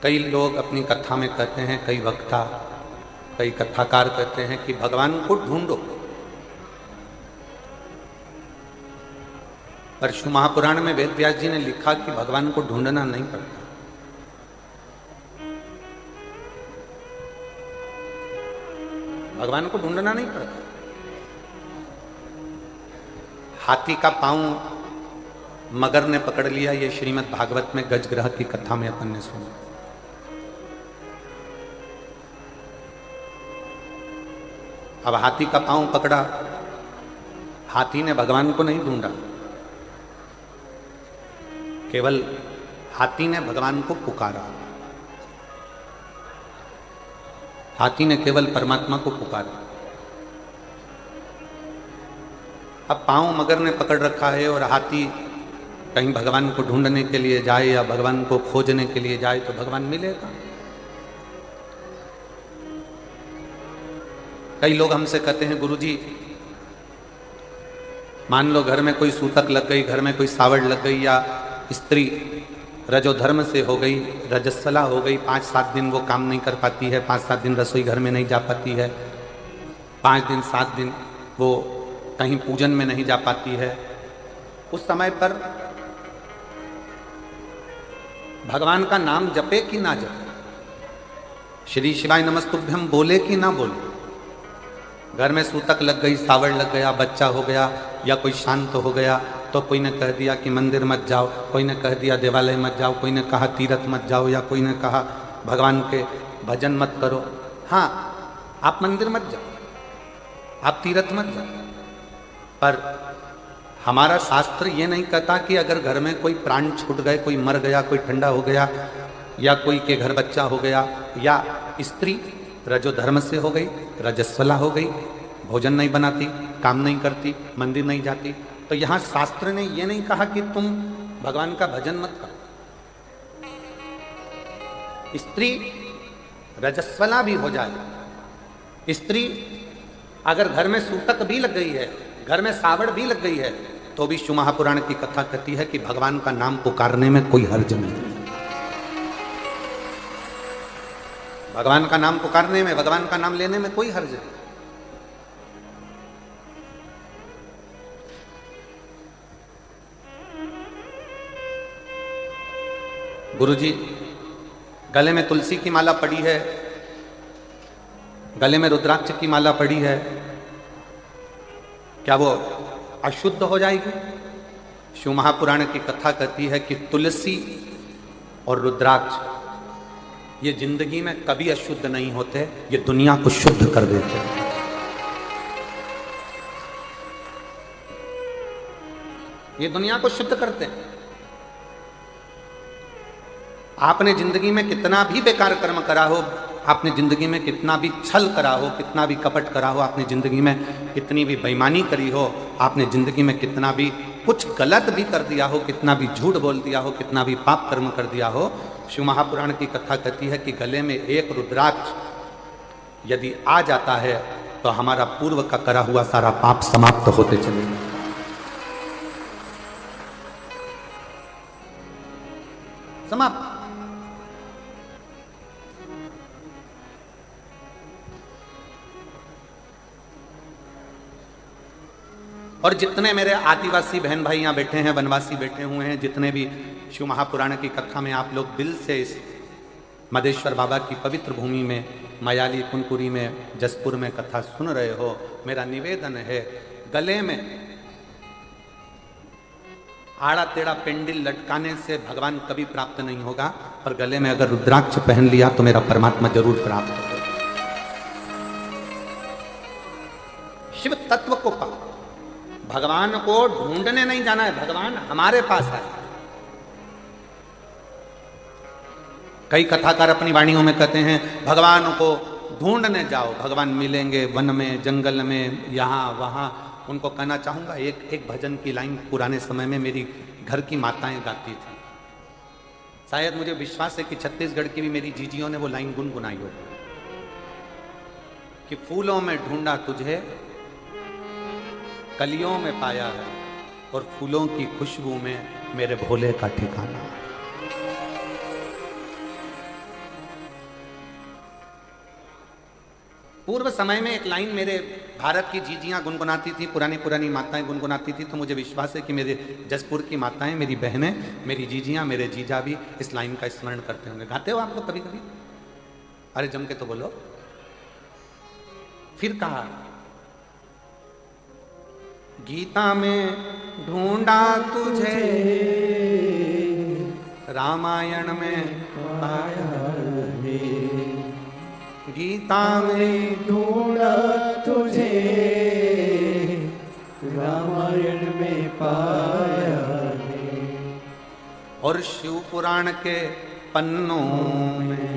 कई लोग अपनी कथा में कहते हैं, कई वक्ता, कई कथाकार कहते हैं कि भगवान को ढूंढो। पर शिव महापुराण में वेद व्यास जी ने लिखा कि भगवान को ढूंढना नहीं पड़ता। भगवान को ढूंढना नहीं पड़ता। हाथी का पांव मगर ने पकड़ लिया, ये श्रीमद् भागवत में गजग्रह की कथा में अपन ने सुना। अब हाथी का पांव पकड़ा, हाथी ने भगवान को नहीं ढूंढा, केवल हाथी ने भगवान को पुकारा। हाथी ने केवल परमात्मा को पुकारा। अब पांव मगर ने पकड़ रखा है और हाथी कहीं भगवान को ढूंढने के लिए जाए या भगवान को खोजने के लिए जाए तो भगवान मिलेगा। कई लोग हमसे कहते हैं, गुरुजी मान लो घर में कोई सूतक लग गई, घर में कोई सावड़ लग गई, या स्त्री रजोधर्म से हो गई, रजस्वला हो गई, 5-7 दिन वो काम नहीं कर पाती है, 5-7 दिन रसोई घर में नहीं जा पाती है, 5 दिन 7 दिन वो कहीं पूजन में नहीं जा पाती है। उस समय पर भगवान का नाम जपे कि ना जपे, श्री शिवाय नमस्तुभ्यम बोले कि ना बोले। घर में सूतक लग गई, सावड़ लग गया, बच्चा हो गया या कोई शांत हो गया, तो कोई ने कह दिया कि मंदिर मत जाओ, कोई ने कह दिया देवालय मत जाओ, कोई ने कहा तीर्थ मत जाओ, या कोई ने कहा भगवान के भजन मत करो। हाँ, आप मंदिर मत जाओ, आप तीर्थ मत जाओ, पर हमारा शास्त्र ये नहीं कहता कि अगर घर में कोई प्राण छूट गए, कोई मर गया, कोई ठंडा हो गया, या कोई के घर बच्चा हो गया, या स्त्री रजोधर्म से हो गई, रजस्वला हो गई, भोजन नहीं बनाती, काम नहीं करती, मंदिर नहीं जाती, तो यहां शास्त्र ने यह नहीं कहा कि तुम भगवान का भजन मत करो। स्त्री रजस्वला भी हो जाए, स्त्री अगर घर में सूतक भी लग गई है, घर में सावड़ भी लग गई है, तो भी शिव महापुराण की कथा कहती है कि भगवान का नाम पुकारने में कोई हर्ज नहीं है। भगवान का नाम पुकारने में, भगवान का नाम लेने में कोई हर्ज नहीं। गुरुजी गले में तुलसी की माला पड़ी है, गले में रुद्राक्ष की माला पड़ी है, क्या वो अशुद्ध हो जाएगी? शिव महापुराण की कथा कहती है कि तुलसी और रुद्राक्ष ये जिंदगी में कभी अशुद्ध नहीं होते, ये दुनिया को शुद्ध कर देते हैं। ये दुनिया को शुद्ध करते हैं। आपने जिंदगी में कितना भी बेकार कर्म करा हो, आपने जिंदगी में कितना भी छल करा हो, कितना भी कपट करा हो, आपने जिंदगी में कितनी भी बेईमानी करी हो, आपने जिंदगी में कितना भी कुछ गलत भी कर दिया हो, कितना भी झूठ बोल दिया हो, कितना भी पाप कर्म कर दिया हो, शिव महापुराण की कथा कहती है कि गले में एक रुद्राक्ष यदि आ जाता है तो हमारा पूर्व का करा हुआ सारा पाप समाप्त होते चलेगा। समाप्त। और जितने मेरे आदिवासी बहन भाई यहाँ बैठे हैं, वनवासी बैठे हुए हैं, जितने भी शिव महापुराण की कथा में आप लोग दिल से इस मदेश्वर बाबा की पवित्र भूमि में, मयाली कुनकुरी में, जसपुर में कथा सुन रहे हो, मेरा निवेदन है, गले में आड़ा टेढ़ा पेंडिल लटकाने से भगवान कभी प्राप्त नहीं होगा, पर गले में अगर रुद्राक्ष पहन लिया तो मेरा परमात्मा जरूर प्राप्त होगा। शिव तत्व को पाओ, भगवान को ढूंढने नहीं जाना है, भगवान हमारे पास है। कई कथाकार अपनी वाणियों में कहते हैं भगवान को ढूंढने जाओ, भगवान मिलेंगे वन में, जंगल में, यहाँ वहाँ। उनको कहना चाहूंगा, एक भजन की लाइन पुराने समय में मेरी घर की माताएं गाती थी। शायद मुझे विश्वास है कि छत्तीसगढ़ की भी मेरी जीजियों ने वो लाइन गुनगुनाई हो कि फूलों में ढूंढा तुझे, कलियों में पाया है, और फूलों की खुशबू में मेरे भोले का ठिकाना है। पूर्व समय में एक लाइन मेरे भारत की जीजियां गुनगुनाती थी, पुरानी पुरानी माताएं गुनगुनाती थी, तो मुझे विश्वास है कि मेरे जसपुर की माताएं, मेरी बहनें, मेरी जीजियां, मेरे जीजा भी इस लाइन का स्मरण करते होंगे। गाते हो आप लोग कभी कभी? अरे जम के तो बोलो। फिर कहा, गीता में ढूंढा तुझे, रामायण में पाया है, गीता में ढूंढा तुझे, रामायण में पाया है, और शिव पुराण के पन्नों में,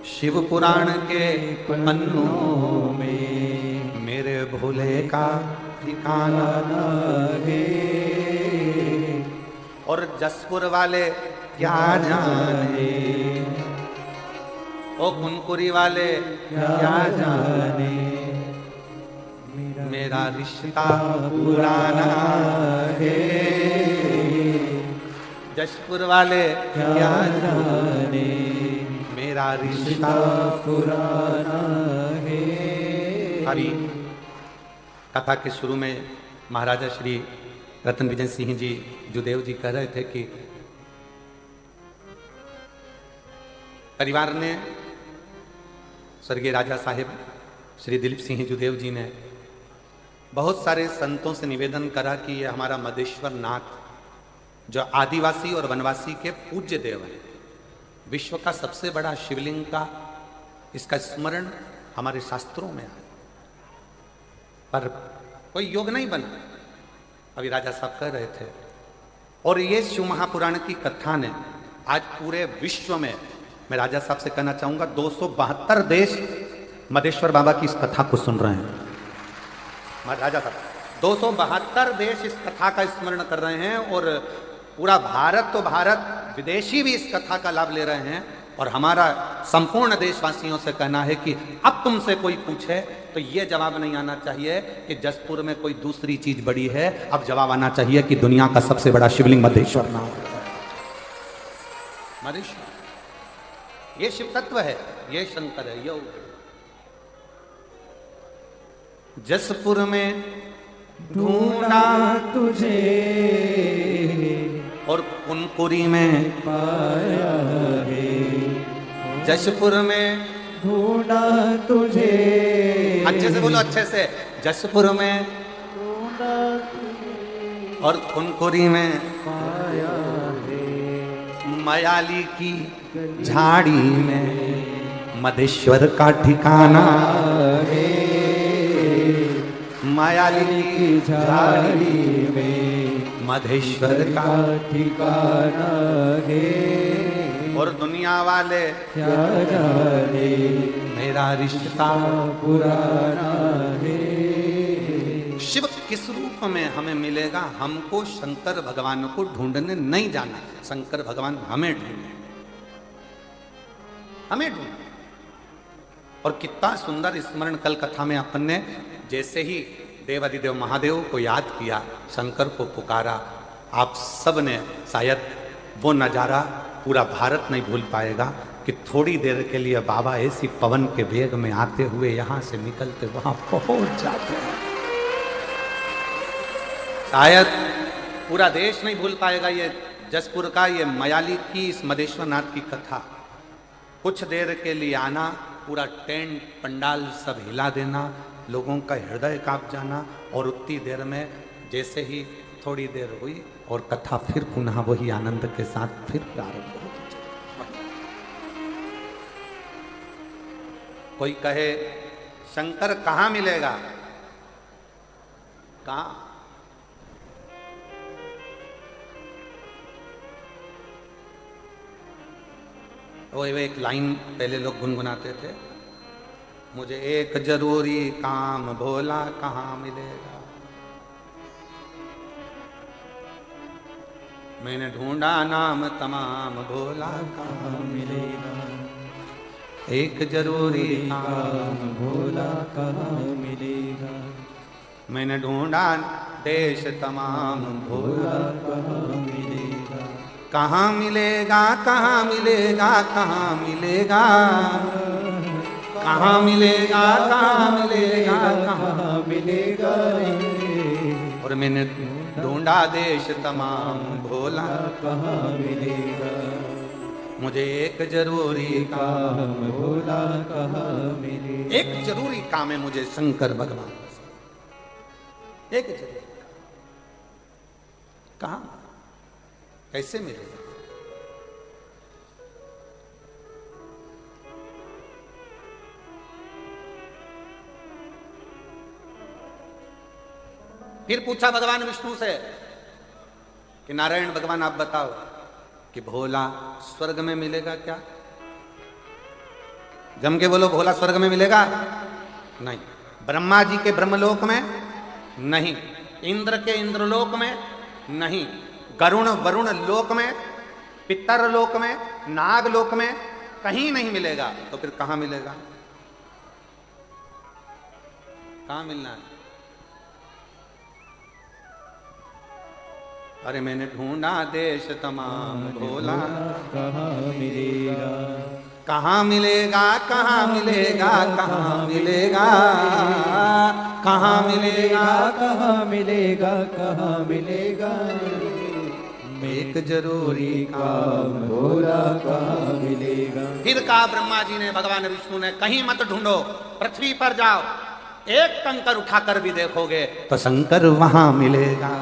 शिव पुराण के पन्नों में मेरे भोले का ठिकाना है। और जसपुर वाले क्या जाने, ओ कुनकुरी वाले क्या जाने, मेरा रिश्ता पुराना है। जसपुर वाले क्या जाने, मेरा रिश्ता पुराना है। अभी कथा के शुरू में महाराजा श्री रतन विजय सिंह जी जुदेव जी कह रहे थे कि परिवार ने, स्वर्गीय राजा साहेब श्री दिलीप सिंह जुदेव जी ने बहुत सारे संतों से निवेदन करा कि ये हमारा मदेश्वर नाथ, जो आदिवासी और वनवासी के पूज्य देव है, विश्व का सबसे बड़ा शिवलिंग का, इसका स्मरण हमारे शास्त्रों में है, पर कोई योग नहीं बना। अभी राजा साहब कह रहे थे। और ये शिव महापुराण की कथा ने आज पूरे विश्व में, मैं राजा साहब से कहना चाहूंगा, 272 देश मदेश्वर बाबा की इस कथा को सुन रहे हैं। राजा साहब, 272 देश इस कथा का स्मरण कर रहे हैं, और पूरा भारत तो भारत, विदेशी भी इस कथा का लाभ ले रहे हैं। और हमारा संपूर्ण देशवासियों से कहना है कि अब तुमसे कोई पूछे तो ये जवाब नहीं आना चाहिए कि जसपुर में कोई दूसरी चीज बड़ी है, अब जवाब आना चाहिए कि दुनिया का सबसे बड़ा शिवलिंग मधेश्वर नाथ है। मधेश्वर ये शिव तत्व है, ये शंकर है, योग। जसपुर में ढूंढा तुझे, और कुनकुरी में पाया है। जसपुर में ढूंढा तुझे, अच्छे से बोलो, अच्छे से। जसपुर में ढूंढा तुझे, और कुनकुरी में पाया है। मयाली की झाड़ी में मधेश्वर का ठिकाना है। मयाली की झाड़ी में मधेश्वर का ठिकाना है। और दुनिया वाले क्या जाने, मेरा रिश्ता पुराना है। शिव किस रूप में हमें मिलेगा, हमको शंकर भगवान को ढूंढने नहीं जाना, शंकर भगवान हमें ढूंढे, हमें ढूंढे। और कितना सुंदर स्मरण कल कथा में अपन ने, जैसे ही देवादिदेव महादेव को याद किया, शंकर को पुकारा, आप सब ने शायद वो नजारा पूरा भारत नहीं भूल पाएगा कि थोड़ी देर के लिए बाबा ऐसी पवन के वेग में आते हुए यहां से निकलते वहां पहुंच जाते हैं। शायद पूरा देश नहीं भूल पाएगा ये जसपुर का, ये मयाली की, इस मधेश्वर नाथ की कथा। कुछ देर के लिए आना, पूरा टेंट पंडाल सब हिला देना, लोगों का हृदय कांप जाना, और उतनी देर में जैसे ही थोड़ी देर हुई और कथा फिर पुनः वही आनंद के साथ फिर प्रारंभ हो गई। कोई कहे शंकर कहाँ मिलेगा, कहाँ? वो एक लाइन पहले लोग गुनगुनाते थे, मुझे एक जरूरी काम भोला कहाँ मिलेगा, मैंने ढूंढा नाम तमाम भोला कहाँ मिलेगा। एक जरूरी काम भोला कहाँ मिलेगा, मैंने ढूंढा देश तमाम भोला कहाँ मिलेगा। कहाँ मिलेगा, कहाँ मिलेगा, कहाँ मिलेगा, कहाँ मिलेगा, कहाँ मिलेगा, कहाँ मिलेगा रे। और मैंने ढूंढा देश तमाम भोला, कहाँ मिलेगा। मुझे एक जरूरी काम, काम भोला कहाँ मिलेगा। एक जरूरी काम है मुझे शंकर भगवान, एक जरूरी काम। कहाँ, कैसे मिलेगा? फिर पूछा भगवान विष्णु से कि नारायण भगवान आप बताओ कि भोला स्वर्ग में मिलेगा क्या? जम के बोलो, भोला स्वर्ग में मिलेगा? नहीं। ब्रह्मा जी के ब्रह्मलोक में नहीं, इंद्र के इंद्रलोक में नहीं, गरुण वरुण लोक में, पितर लोक में, नाग लोक में कहीं नहीं मिलेगा। तो फिर कहां मिलेगा? कहां मिलना है? अरे मैंने ढूंढा देश तमाम भोला, कहाँ मिलेगा। कहाँ मिलेगा, कहाँ मिलेगा, कहाँ मिलेगा, कहाँ मिलेगा, कहाँ मिलेगा, कहाँ मिलेगा। एक जरूरी काम भोला कहाँ मिलेगा। फिर कहा ब्रह्मा जी ने, भगवान विष्णु ने, कहीं मत ढूंढो, पृथ्वी पर जाओ, एक कंकर उठाकर भी देखोगे तो शंकर वहां मिलेगा।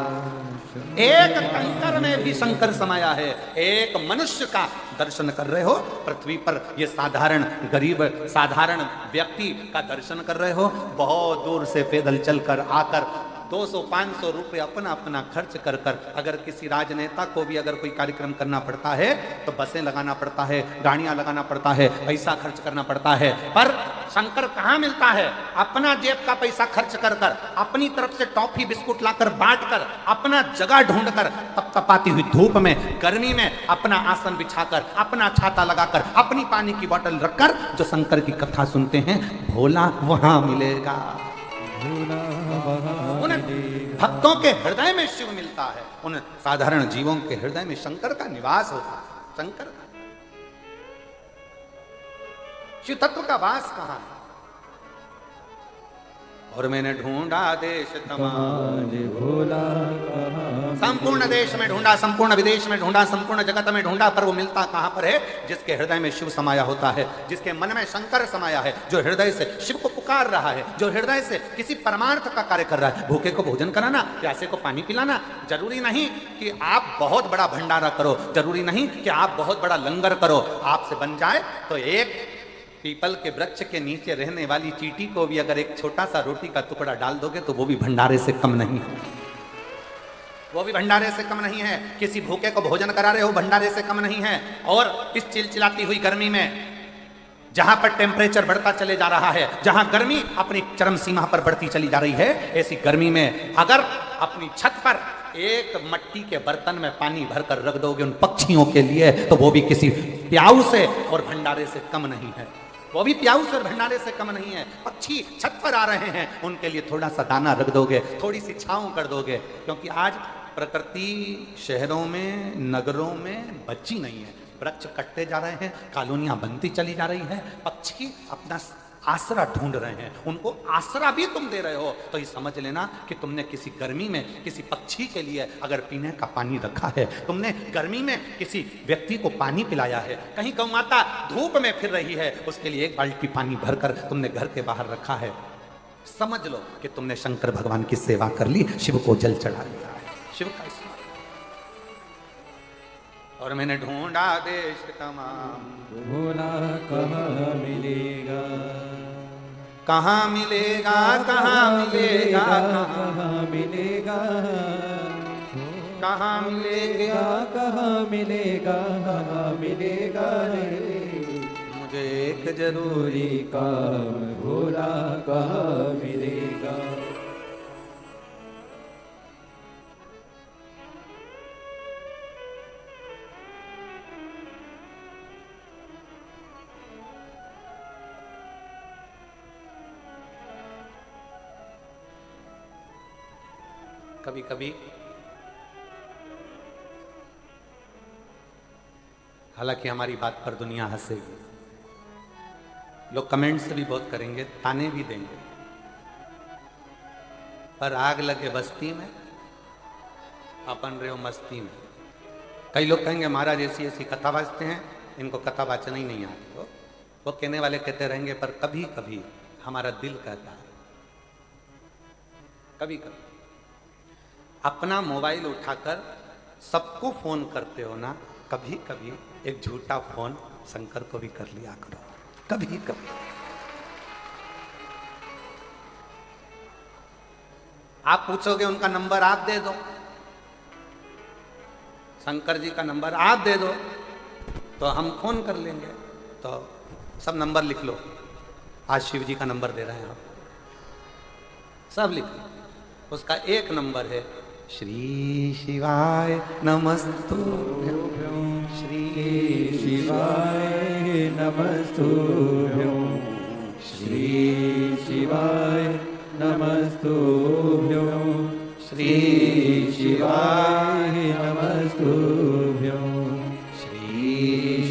एक कंकर में भी शंकर समाया है। एक मनुष्य का दर्शन कर रहे हो पृथ्वी पर, ये साधारण गरीब साधारण व्यक्ति का दर्शन कर रहे हो, बहुत दूर से पैदल चलकर आकर 200-500 रुपए अपना अपना खर्च कर कर, अगर किसी राजनेता को भी अगर कोई कार्यक्रम करना पड़ता है तो बसें लगाना पड़ता है, गाड़ियां लगाना पड़ता है, पैसा खर्च करना पड़ता है। पर शंकर कहाँ मिलता है? अपना जेब का पैसा खर्च कर कर, अपनी तरफ से टॉफी बिस्कुट लाकर बांट कर, अपना जगह ढूंढ कर, तपतपाती हुई धूप में गर्मी में अपना आसन बिछाकर, अपना छाता लगाकर, अपनी पानी की बोतल रखकर जो शंकर की कथा सुनते हैं, भोला वहां मिलेगा। उन भक्तों के हृदय में शिव मिलता है, उन साधारण जीवों के हृदय में शंकर का निवास होता है। शंकर का शिव तत्व का वास कहां है? और मैंने ढूंढा देश तमाम भोला, संपूर्ण देश में ढूंढा, संपूर्ण विदेश में ढूंढा, संपूर्ण जगत में ढूंढा, पर वो मिलता कहां पर है? जिसके हृदय में शिव समाया होता है, जिसके मन में शंकर समाया है, जो हृदय से शिव को पुकार रहा है, जो हृदय से किसी परमार्थ का कार्य कर रहा है। भूखे को भोजन कराना, प्यासे को पानी पिलाना, जरूरी नहीं कि आप बहुत बड़ा भंडारा करो, जरूरी नहीं कि आप बहुत बड़ा लंगर करो। आपसे बन जाए तो एक पीपल के वृक्ष के नीचे रहने वाली चींटी को भी अगर एक छोटा सा रोटी का टुकड़ा डाल दोगे तो वो भी भंडारे से कम नहीं है, वो भी भंडारे से कम नहीं है। किसी भूखे को भोजन करा रहे हो, भंडारे से कम नहीं है। और इस चिलचिलाती हुई गर्मी में जहां पर टेम्परेचर बढ़ता चले जा रहा है, जहां गर्मी अपनी चरम सीमा पर बढ़ती चली जा रही है, ऐसी गर्मी में अगर अपनी छत पर एक मट्टी के बर्तन में पानी भरकर रख दोगे उन पक्षियों के लिए, तो वो भी किसी प्याऊ से और भंडारे से कम नहीं है, वो भी प्याऊ से और भंडारे से कम नहीं है। पक्षी छत पर आ रहे हैं, उनके लिए थोड़ा सा दाना रख दोगे, थोड़ी सी छांव कर दोगे, क्योंकि आज प्रकृति शहरों में नगरों में बची नहीं है। वृक्ष कटते जा रहे हैं, कॉलोनियां बनती चली जा रही है, पक्षी अपना आसरा ढूंढ रहे हैं, उनको आसरा भी तुम दे रहे हो। तो ये समझ लेना कि तुमने किसी गर्मी में किसी पक्षी के लिए अगर पीने का पानी रखा है, तुमने गर्मी में किसी व्यक्ति को पानी पिलाया है, कहीं गौ माता धूप में फिर रही है, उसके लिए एक बाल्टी पानी भरकर तुमने घर के बाहर रखा है, समझ लो कि तुमने शंकर भगवान की सेवा कर ली, शिव को जल चढ़ा लिया है, शिव का स्मरण। और मैंने ढूंढा देश तमाम भोला कहाँ मिलेगा। कहाँ मिलेगा, कहाँ मिलेगा, कहाँ मिलेगा, कहाँ मिलेगा, कहाँ मिलेगा, कहाँ मिलेगा रे। मुझे एक जरूरी काम भोला कहाँ मिलेगा। कभी कभी हालांकि हमारी बात पर दुनिया हंसेगी, लोग कमेंट्स भी बहुत करेंगे, ताने भी देंगे, पर आग लगे बस्ती में अपन रहे हो मस्ती में। कई लोग कहेंगे महाराज ऐसी ऐसी कथा वाचते हैं, इनको कथा वाचना ही नहीं आती। वो कहने वाले कहते रहेंगे, पर कभी कभी हमारा दिल कहता है, कभी कभी अपना मोबाइल उठाकर सबको फोन करते हो ना, कभी कभी एक झूठा फोन शंकर को भी कर लिया करो, कभी कभी। आप पूछोगे उनका नंबर आप दे दो, शंकर जी का नंबर आप दे दो तो हम फोन कर लेंगे। तो सब नंबर लिख लो, आज शिव जी का नंबर दे रहे हैं आप, सब लिख लो। उसका एक नंबर है श्री शिवाय नमस्तुभ्यं, श्री शिवाय नमस्तुभ्यं, श्री शिवाय नमस्तुभ्यं, श्री शिवाय नमस्तुभ्यं, श्री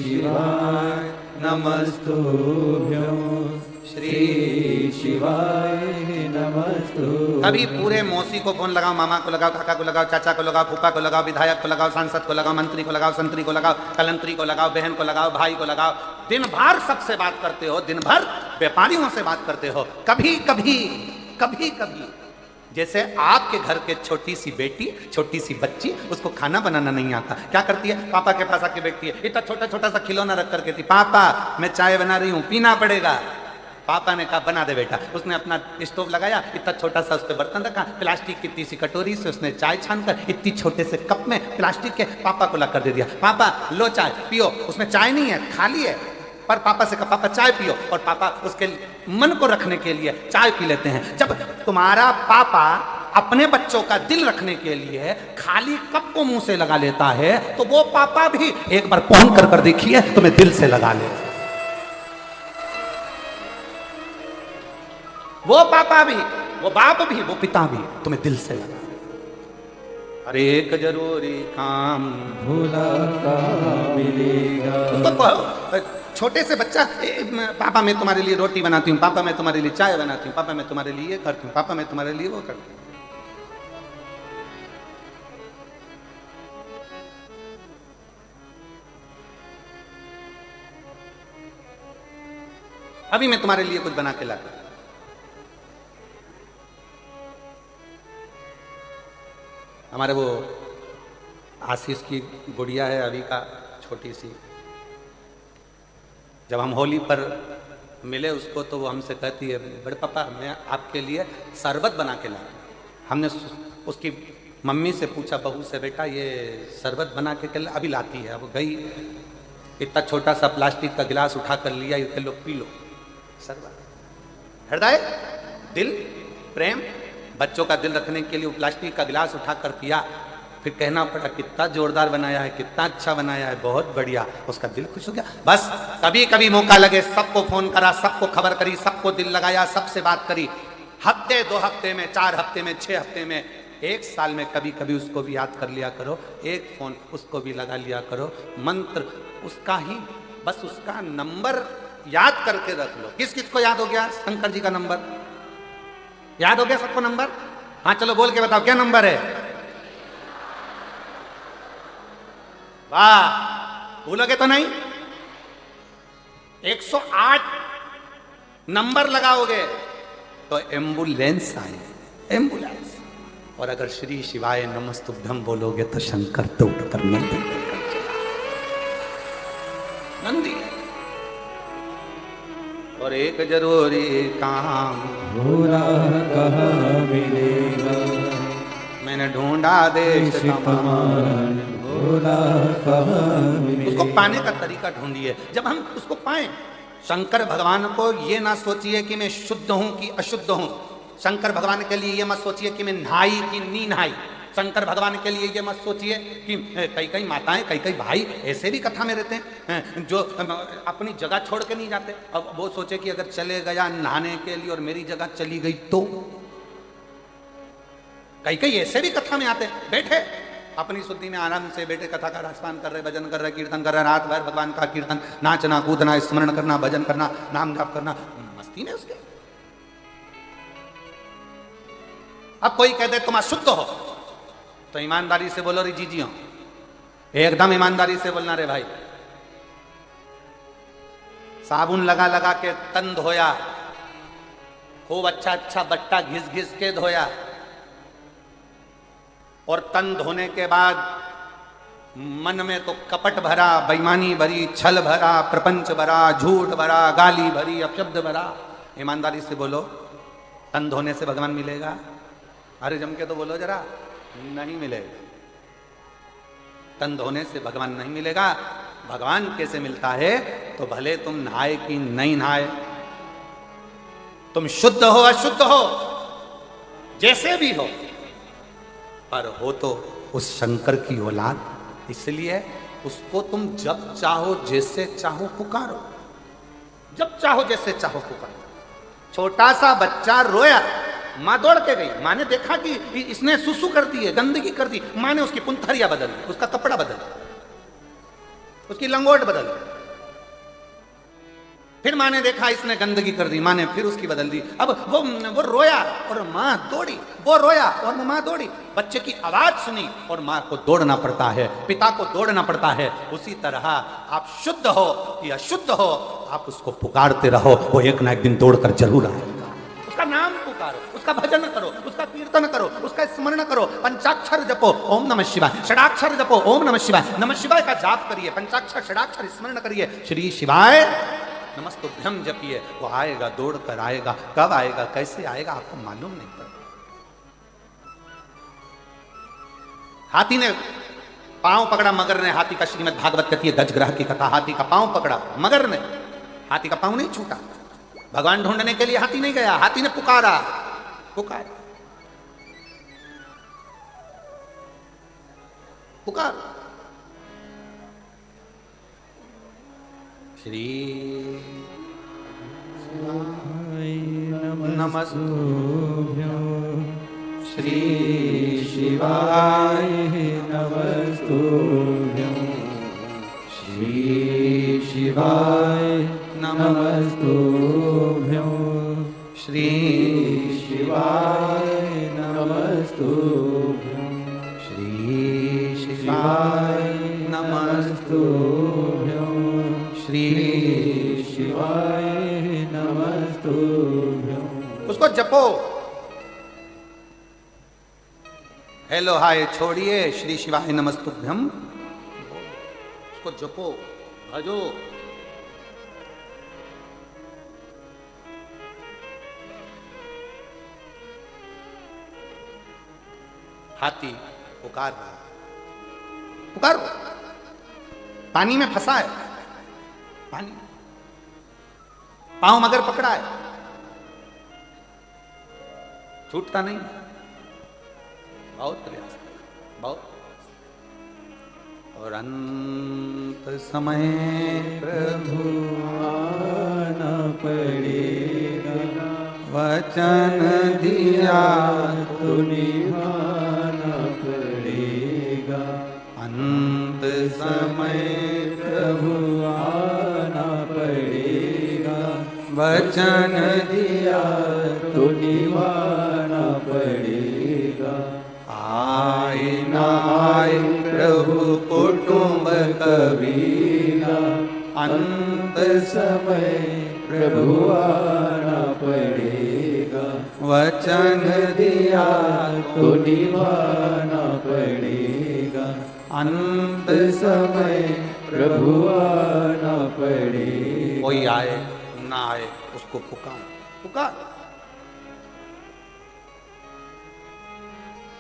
शिवाय नमस्तुभ्यं, श्री शिवाय नमस्तुभ्यं। कभी पूरे मौसी को फोन लगाओ, मामा को लगाओ, काका को लगाओ, चाचा को लगाओ, फूफा को लगाओ, विधायक को लगाओ, सांसद को लगाओ, मंत्री को लगाओ, संतरी को लगाओ, कलंतरी को लगाओ, बहन को लगाओ, भाई को लगाओ। दिन भर सबसे बात करते हो, दिन भर व्यापारियों से बात करते हो। कभी कभी कभी कभी जैसे आपके घर के छोटी सी बेटी, छोटी सी बच्ची, उसको खाना बनाना नहीं आता, क्या करती है? पापा के पास आके बैठती है, इतना छोटा छोटा सा खिलौना रख कर कहती, पापा मैं चाय बना रही हूँ, पीना पड़ेगा। पापा ने कहा बना दे बेटा। उसने अपना स्टोव लगाया, इतना छोटा सा उस पर बर्तन रखा, प्लास्टिक की इतनी सी कटोरी से उसने चाय छानकर इतनी छोटे से कप में प्लास्टिक के पापा को ला कर दे दिया। पापा लो चाय पियो। उसमें चाय नहीं है, खाली है, पर पापा से कहा पापा चाय पियो, और पापा उसके मन को रखने के लिए चाय पी लेते हैं। जब तुम्हारा पापा अपने बच्चों का दिल रखने के लिए खाली कप को मुंह से लगा लेता है, तो वो पापा भी एक बार फोन कर देखिए, तुम्हें दिल से लगा ले। वो पापा भी, वो बाप भी, वो पिता भी तुम्हें दिल से लगा। अरे एक जरूरी काम भूला कहाँ मिलेगा। तो कहो, छोटे से बच्चा, पापा मैं तुम्हारे लिए रोटी बनाती हूँ, पापा मैं तुम्हारे लिए चाय बनाती हूँ, पापा मैं तुम्हारे लिए ये करती हूँ, पापा मैं तुम्हारे लिए वो करती हूँ। अभी मैं तुम्हारे लिए कुछ बना के लाता। हमारे वो आशीष की गुड़िया है अभी का, छोटी सी, जब हम होली पर मिले उसको तो वो हमसे कहती है, बड़े पापा मैं आपके लिए शरबत बना के लाई। हमने उसकी मम्मी से पूछा, बहू से, बेटा ये शरबत बना के क्या? अभी लाती है। अब गई, इतना छोटा सा प्लास्टिक का गिलास उठा कर लिया, ये लो पी लो शरबत। हृदय, दिल, प्रेम, बच्चों का दिल रखने के लिए प्लास्टिक का गिलास उठाकर पिया। फिर कहना पड़ा कितना जोरदार बनाया है, कितना अच्छा बनाया है, बहुत बढ़िया। उसका दिल खुश हो गया। बस कभी कभी मौका लगे सबको फोन करा, सबको खबर करी, सबको दिल लगाया, सबसे बात करी। हफ्ते, 2 हफ्ते में, 4 हफ्ते में, 6 हफ्ते में, 1 साल में कभी कभी उसको भी याद कर लिया करो, एक फोन उसको भी लगा लिया करो। मंत्र उसका ही, बस उसका नंबर याद करके रख लो। किस किस को याद हो गया शंकर जी का नंबर? याद हो गया सबको नंबर? हाँ चलो बोल के बताओ क्या नंबर है? वाह, भूलोगे तो नहीं? 108 नंबर लगाओगे तो एम्बुलेंस आए, एम्बुलेंस। और अगर श्री शिवाय नमस्तुभ्यम बोलोगे तो शंकर तो उठकर नंदी नंदी। और एक जरूरी काम भूला कहाँ मिलेगा। मैंने ढूंढा देश तमाम, भूला कहाँ मिलेगा। उसको पाने का तरीका ढूंढिए। जब हम उसको पाएं, शंकर भगवान को ये ना सोचिए कि मैं शुद्ध हूं कि अशुद्ध हूं। शंकर भगवान के लिए ये मत सोचिए कि मैं नहाई कि नहीं नहाई। शंकर भगवान के लिए ये मत सोचिए कि कई कई माताएं, कई कई भाई ऐसे भी कथा में रहते हैं जो अपनी जगह छोड़ के नहीं जाते। अब वो सोचे कि अगर चले गया नहाने के लिए और मेरी जगह चली गई तो। कई कई ऐसे भी कथा में आते हैं, बैठे अपनी शुद्धि में आनंद से बेटे कथा का राजपान कर रहे, भजन कर रहे, कीर्तन कर रहे, रात भर भगवान का कीर्तन, नाचना कूदना, स्मरण करना, भजन करना, नाम जाप करना, मस्ती में उसके। अब कोई कहते तुम अशुद्ध हो, तो ईमानदारी से बोलो रे जीजियो, एकदम ईमानदारी से बोलना रे भाई। साबुन लगा लगा के तन धोया, खूब अच्छा अच्छा बट्टा घिस घिस के धोया, और तन धोने के बाद मन में तो कपट भरा, बेईमानी भरी, छल भरा, प्रपंच भरा, झूठ भरा, गाली भरी, अपशब्द भरा। ईमानदारी से बोलो, तन धोने से भगवान मिलेगा? अरे जम के तो बोलो जरा, नहीं मिलेगा। तन धोने से भगवान नहीं मिलेगा। भगवान कैसे मिलता है? तो भले तुम नहाए कि नहीं नहाए, तुम शुद्ध हो अशुद्ध हो, जैसे भी हो, पर हो तो उस शंकर की औलाद, इसलिए उसको तुम जब चाहो जैसे चाहो पुकारो, जब चाहो जैसे चाहो पुकारो। छोटा सा बच्चा रोया, मां दौड़ के गई, मां ने देखा कि इसने सुसु कर दी है, गंदगी कर दी, मां ने उसकी पुंथरिया बदल दी, उसका कपड़ा बदल दिया, उसकी लंगोट बदल दी। फिर मां ने देखा इसने गंदगी कर दी, मां ने फिर उसकी बदल दी। अब वो रोया और मां दौड़ी, वो रोया और मां दौड़ी। बच्चे की आवाज सुनी और मां को दौड़ना पड़ता है, पिता को दौड़ना पड़ता है। उसी तरह आप शुद्ध हो या अशुद्ध हो, आप उसको पुकारते रहो, वो एक ना एक दिन दौड़कर जरूर आएगा। उसका नाम पुकारो, उसका भजन करो, उसका कीर्तन करो, उसका स्मरण करो, पंचाक्षर जपो, ओम नमः शिवाय, षडाक्षर जपो, ओम नमः शिवाय, नमः शिवाय का जाप करिए, पंचाक्षर षडाक्षर स्मरण करिए, श्री शिवाय नमस्तुभ्यम जपिए। वो आएगा, दौड़ कर आएगा। कब आएगा, कैसे आएगा, आपको मालूम नहीं पड़ता। हाथी ने पांव पकड़ा, मगर ने, हाथी का श्रीमद् भागवत कहती है, दजग्रह की कथा, हाथी का पांव पकड़ा मगर ने, हाथी का पांव नहीं छूटा। भगवान ढूंढने के लिए हाथी नहीं गया, हाथी ने पुकारा, पुकार पुकार। श्री नमस्तुभ्यं श्री शिवाय नमस्तुभ्यं श्री शिवाय नमस्तुभ्यं श्री शिवाय नमस्तुभ्यं श्री शिवाय नमस्तुभ्यं श्री शिवाय नमस्तुभ्यं। उसको जपो, हेलो हाय छोड़िए, श्री शिवाय नमस्तुभ्यम, उसको जपो, भजो। हाथी पुकार रहा, पुकारो, पानी में फंसा है, पानी, पांव मगर पकड़ा है, छूटता नहीं, बहुत प्रयास, बहुत। और अंत समय प्रभु आना पड़ेगा, वचन दिया तो निभाना पड़ेगा। अंत समय प्रभु आना पड़ेगा, वचन दिया तो निभाना पड़ेगा। आए न आए प्रभु कुटुंब कबीरा, अंत समय प्रभु आना पड़ेगा, वचन दिया तो निभाना पड़ेगा। अंत समय प्रभु आना पड़ेगा। कोई आए ना आए, उसको पुकार, पुकार।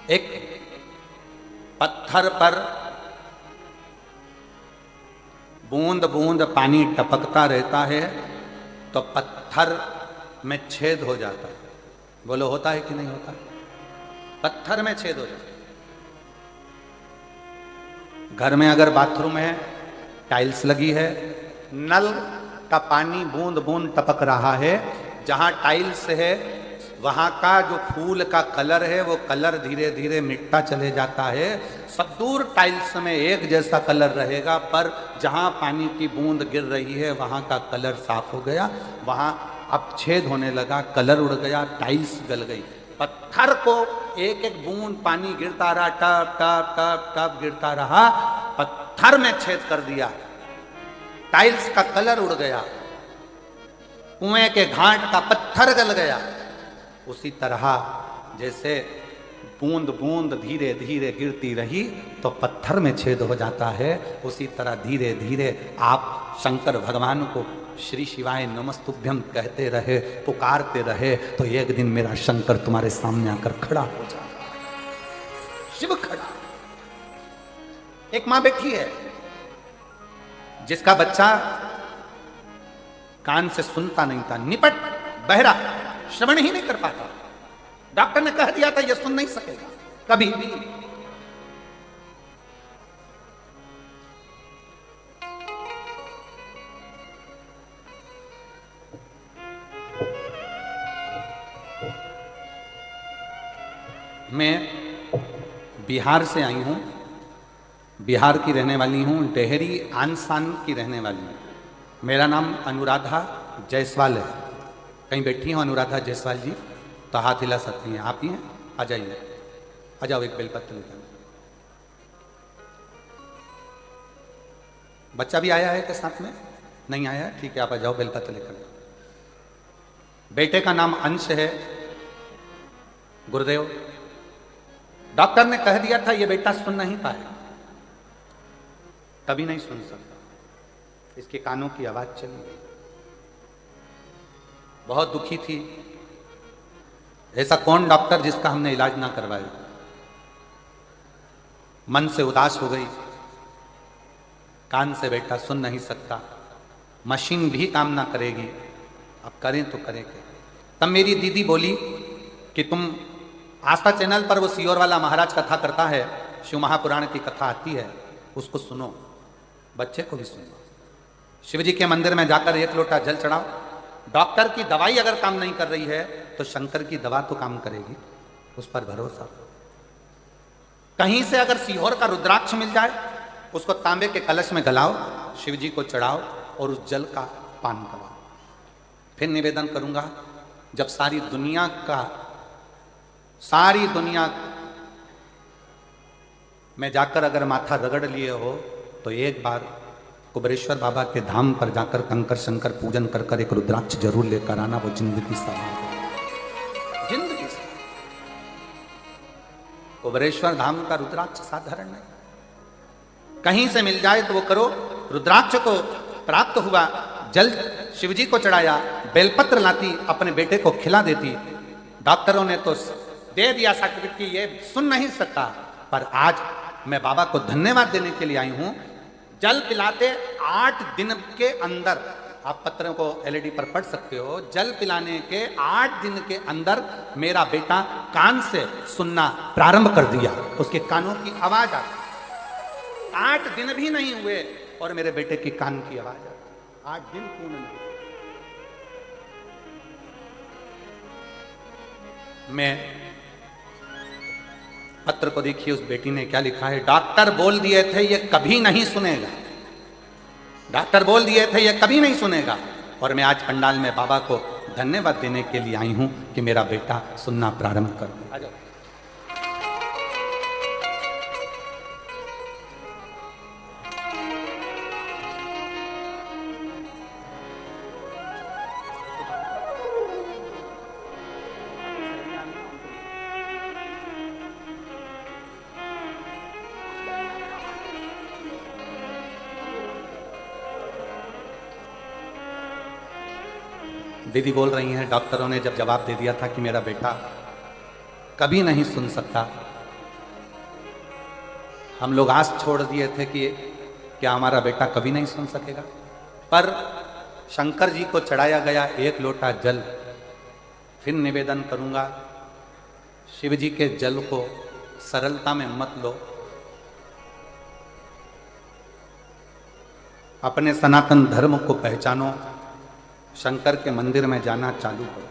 एक पत्थर पर बूंद बूंद पानी टपकता रहता है तो पत्थर में छेद हो जाता है। बोलो होता है कि नहीं होता? पत्थर में छेद हो जाता है। घर में अगर बाथरूम है, टाइल्स लगी है, नल का पानी बूंद बूंद टपक रहा है, जहां टाइल्स है वहां का जो फूल का कलर है वो कलर धीरे धीरे मिटता चले जाता है। सदूर टाइल्स में एक जैसा कलर रहेगा, पर जहां पानी की बूंद गिर रही है वहां का कलर साफ हो गया, वहां अब छेद होने लगा, कलर उड़ गया, टाइल्स गल गई। पत्थर को एक एक बूंद पानी गिरता रहा, टप टप टप टप गिरता रहा, पत्थर में छेद कर दिया, टाइल्स का कलर उड़ गया, कुएं के घाट का पत्थर गल गया। उसी तरह जैसे बूंद बूंद धीरे धीरे गिरती रही तो पत्थर में छेद हो जाता है, उसी तरह धीरे धीरे आप शंकर भगवान को श्री शिवाय नमस्तुभ्यम कहते रहे, पुकारते रहे, तो एक दिन मेरा शंकर तुम्हारे सामने आकर खड़ा हो जाएगा। शिव खड़ा। एक मां बैठी है जिसका बच्चा कान से सुनता नहीं था, निपट, बहरा, श्रवण ही नहीं कर पाता। डॉक्टर ने कह दिया था यह सुन नहीं सकेगा कभी भी। मैं बिहार से आई हूं, बिहार की रहने वाली हूं, डेहरी आनसान की रहने वाली हूं। मेरा नाम अनुराधा जायसवाल है। कहीं बैठी हो अनुराधा जायसवाल जी? तो हाथ हिला सकती हैं। आप ही हैं? आ जाइए, आ जाओ, एक बेलपत्र लेकर। बच्चा भी आया है के साथ में? नहीं आया? ठीक है, आप आ जाओ, बेलपत्र लेकर। बेटे का नाम अंश है। गुरुदेव, डॉक्टर ने कह दिया था ये बेटा सुन नहीं पाएगा, कभी नहीं सुन सकता। इसके कानों की आवाज चली गई, बहुत दुखी थी। ऐसा कौन डॉक्टर जिसका हमने इलाज ना करवाया। मन से उदास हो गई, कान से बेटा सुन नहीं सकता, मशीन भी काम ना करेगी, अब करें तो करें क्या। तब मेरी दीदी बोली कि तुम आस्था चैनल पर वो सियोर वाला महाराज कथा करता है, शिव महापुराण की कथा आती है, उसको सुनो, बच्चे को भी सुनो। शिव जी के मंदिर में जाकर एक लोटा जल चढ़ाओ। डॉक्टर की दवाई अगर काम नहीं कर रही है तो शंकर की दवा तो काम करेगी, उस पर भरोसा। कहीं से अगर सीहोर का रुद्राक्ष मिल जाए, उसको तांबे के कलश में गलाओ, शिव जी को चढ़ाओ और उस जल का पान कराओ। फिर निवेदन करूंगा, जब सारी दुनिया में जाकर अगर माथा रगड़ लिए हो तो एक बार कुबेरेश्वर बाबा के धाम पर जाकर कंकर शंकर पूजन कर कर एक रुद्राक्ष जरूर लेकर आना, वो जिंदगी सवार, जिंदगी से। कुबेरेश्वर धाम का रुद्राक्ष साधारण नहीं, कहीं से मिल जाए तो वो करो। रुद्राक्ष को प्राप्त हुआ, जल शिवजी को चढ़ाया, बेलपत्र लाती, अपने बेटे को खिला देती। डॉक्टरों ने तो दे दिया सर्टिफिकेट कि ये सुन नहीं सकता, पर आज मैं बाबा को धन्यवाद देने के लिए आई हूं। जल पिलाते 8 दिन के अंदर, आप पत्रों को एलईडी पर पढ़ सकते हो, जल पिलाने के 8 दिन के अंदर मेरा बेटा कान से सुनना प्रारंभ कर दिया, उसके कानों की आवाज आ गई। 8 दिन भी नहीं हुए और मेरे बेटे की कान की आवाज आ गई। 8 दिन पूर्ण नहीं। मैं पत्र को देखिए, उस बेटी ने क्या लिखा है। डॉक्टर बोल दिए थे ये कभी नहीं सुनेगा, डॉक्टर बोल दिए थे ये कभी नहीं सुनेगा, और मैं आज पंडाल में बाबा को धन्यवाद देने के लिए आई हूं कि मेरा बेटा सुनना प्रारंभ कर दिया। आ जाओ। दीदी बोल रही हैं, डॉक्टरों ने जब जवाब दे दिया था कि मेरा बेटा कभी नहीं सुन सकता, हम लोग आस छोड़ दिए थे कि क्या हमारा बेटा कभी नहीं सुन सकेगा। पर शंकर जी को चढ़ाया गया एक लोटा जल, फिर निवेदन करूंगा, शिव जी के जल को सरलता में मत लो, अपने सनातन धर्म को पहचानो, शंकर के मंदिर में जाना चालू करो।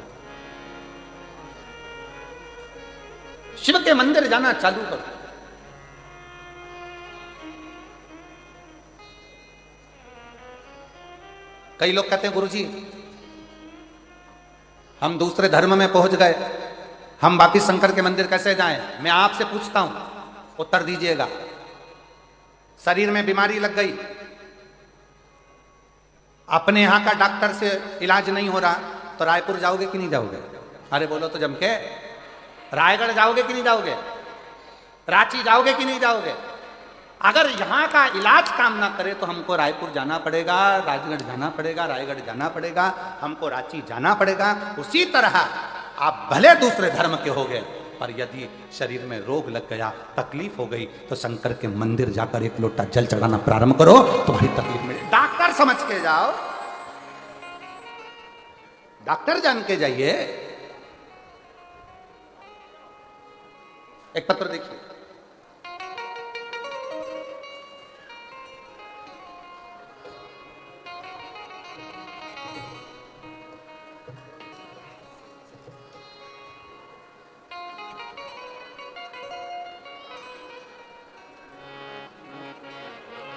शिव के मंदिर जाना चालू करो। कई लोग कहते हैं गुरुजी हम दूसरे धर्म में पहुंच गए, हम वापिस शंकर के मंदिर कैसे जाएं? मैं आपसे पूछता हूं, उत्तर दीजिएगा। शरीर में बीमारी लग गई, अपने यहां का डॉक्टर से इलाज नहीं हो रहा, तो रायपुर जाओगे कि नहीं जाओगे? अरे बोलो तो जम के। रायगढ़ जाओगे कि नहीं जाओगे? रांची जाओगे कि नहीं जाओगे? अगर यहां का इलाज काम ना करे तो हमको रायपुर जाना पड़ेगा, राजगढ़ जाना पड़ेगा, रायगढ़ जाना पड़ेगा, हमको रांची जाना पड़ेगा। उसी तरह आप भले दूसरे धर्म के हो गए, पर यदि शरीर में रोग लग गया, तकलीफ हो गई, तो शंकर के मंदिर जाकर एक लोटा जल चढ़ाना प्रारंभ करो, तुम्हारी तकलीफ में डॉक्टर समझ के जाओ, डॉक्टर जान के जाइए। एक पत्र देखिए,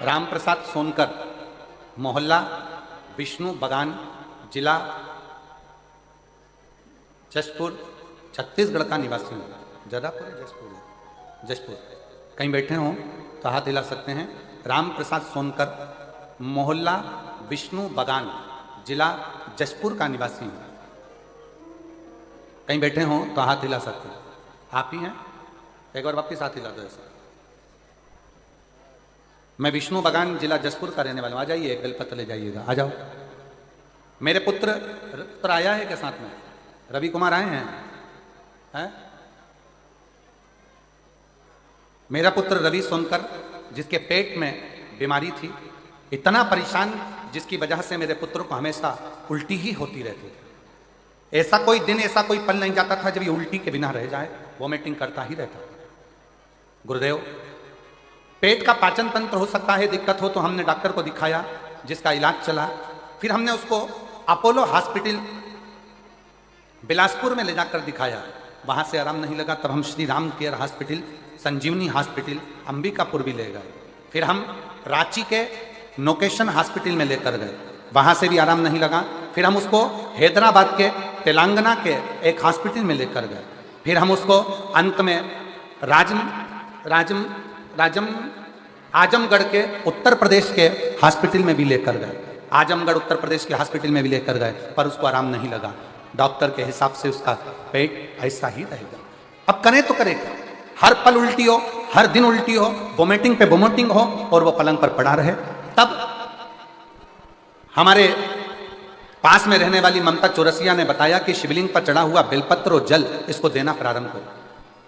राम प्रसाद सोनकर, मोहल्ला विष्णु बगान, जिला जशपुर, छत्तीसगढ़ का निवासी हूँ। जदापुर है, जशपुर है, जशपुर। कहीं बैठे हों तो हाथ हिला सकते हैं। राम प्रसाद सोनकर, मोहल्ला विष्णु बगान, जिला जशपुर का निवासी हूँ। कहीं बैठे हों तो हाथ हिला सकते हैं। आप ही हैं? एक बार वापिस हाथ हिला दो ऐसा। मैं विष्णु बगान, जिला जशपुर का रहने वाला हूँ। आ जाइए, एक बेलपत्र ले जाइएगा, आ जाओ। मेरे पुत्र आया है क्या साथ में? रवि कुमार आए हैं? मेरा पुत्र रवि सोनकर, जिसके पेट में बीमारी थी, इतना परेशान, जिसकी वजह से मेरे पुत्र को हमेशा उल्टी ही होती रहती थी। ऐसा कोई दिन, ऐसा कोई पल नहीं जाता था जब ये उल्टी के बिना रह जाए, वोमिटिंग करता ही रहता था। गुरुदेव, पेट का पाचन तंत्र हो सकता है दिक्कत हो, तो हमने डॉक्टर को दिखाया, जिसका इलाज चला। फिर हमने उसको अपोलो हॉस्पिटल बिलासपुर में ले जाकर दिखाया, वहां से आराम नहीं लगा। तब हम श्री राम केयर हॉस्पिटल, संजीवनी हॉस्पिटल, अंबिकापुर भी ले गए। फिर हम रांची के नोकेशन हॉस्पिटल में लेकर गए, वहां से भी आराम नहीं लगा। फिर हम उसको हैदराबाद के तेलंगाना के एक हॉस्पिटल में लेकर गए। फिर हम उसको अंत में आजमगढ़ के उत्तर प्रदेश के हॉस्पिटल में भी लेकर गए। आजमगढ़ उत्तर प्रदेश के हॉस्पिटल में भी लेकर गए, पर उसको आराम नहीं लगा। डॉक्टर के हिसाब से उसका पेट ऐसा ही रहेगा। अब करें तो करें क्या? हर पल उल्टी हो, हर दिन उल्टी हो, वोमिटिंग पे वोमिटिंग हो, और वो पलंग पर पड़ा रहे। तब हमारे पास में रहने वाली ममता चौरसिया ने बताया कि शिवलिंग पर चढ़ा हुआ बेलपत्र और जल इसको देना प्रारंभ करो।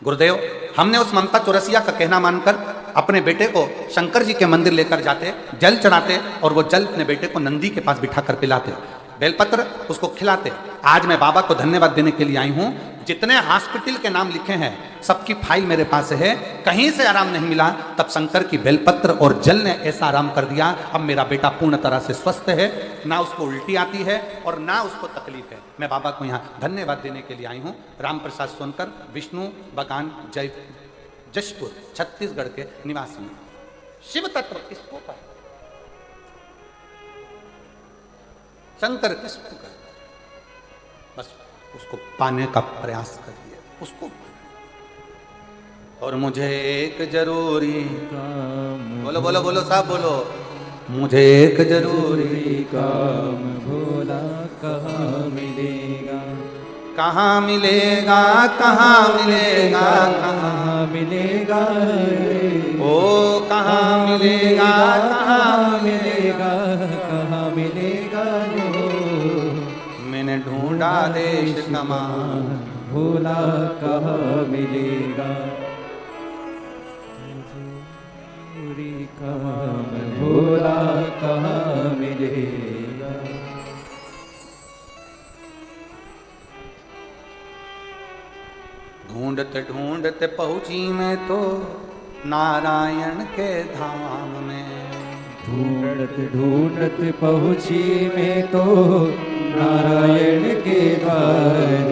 गुरुदेव, हमने उस ममता चौरसिया का कहना मानकर अपने बेटे को शंकर जी के मंदिर लेकर जाते, जल चढ़ाते, और वो जल अपने बेटे को नंदी के पास बिठाकर पिलाते, बेलपत्र उसको खिलाते। आज मैं बाबा को धन्यवाद देने के लिए आई हूँ। जितने हॉस्पिटल के नाम लिखे हैं, सबकी फाइल मेरे पास है। कहीं से आराम नहीं मिला, तब शंकर की बेलपत्र और जल ने ऐसा आराम कर दिया। अब मेरा बेटा पूर्ण तरह से स्वस्थ है, ना उसको उल्टी आती है और ना उसको तकलीफ है। मैं बाबा को यहाँ धन्यवाद देने के लिए आई हूँ। राम प्रसाद सोनकर, विष्णु बगान, जशपुर, छत्तीसगढ़ के निवासी। शिव तत्व किसको कहते? शंकर किसको कहते? बस उसको पाने का प्रयास करिए, उसको। और मुझे एक जरूरी काम, बोलो बोलो बोलो साहब बोलो, मुझे एक जरूरी काम भोला कहाँ मिलेगा, कहाँ मिलेगा, कहाँ मिलेगा, कहाँ मिलेगा, ओ कहाँ मिलेगा, कहाँ मिलेगा, कहाँ मिलेगा। मैंने ढूंढा देश कमान, भोला कहाँ मिलेगा, पूरी काम भोला कहाँ मिलेगा। ढूंढते ढूंढते पहुंची मैं तो नारायण के धाम में, ढूंढते ढूंढते पहुंची मैं तो नारायण के द्वार।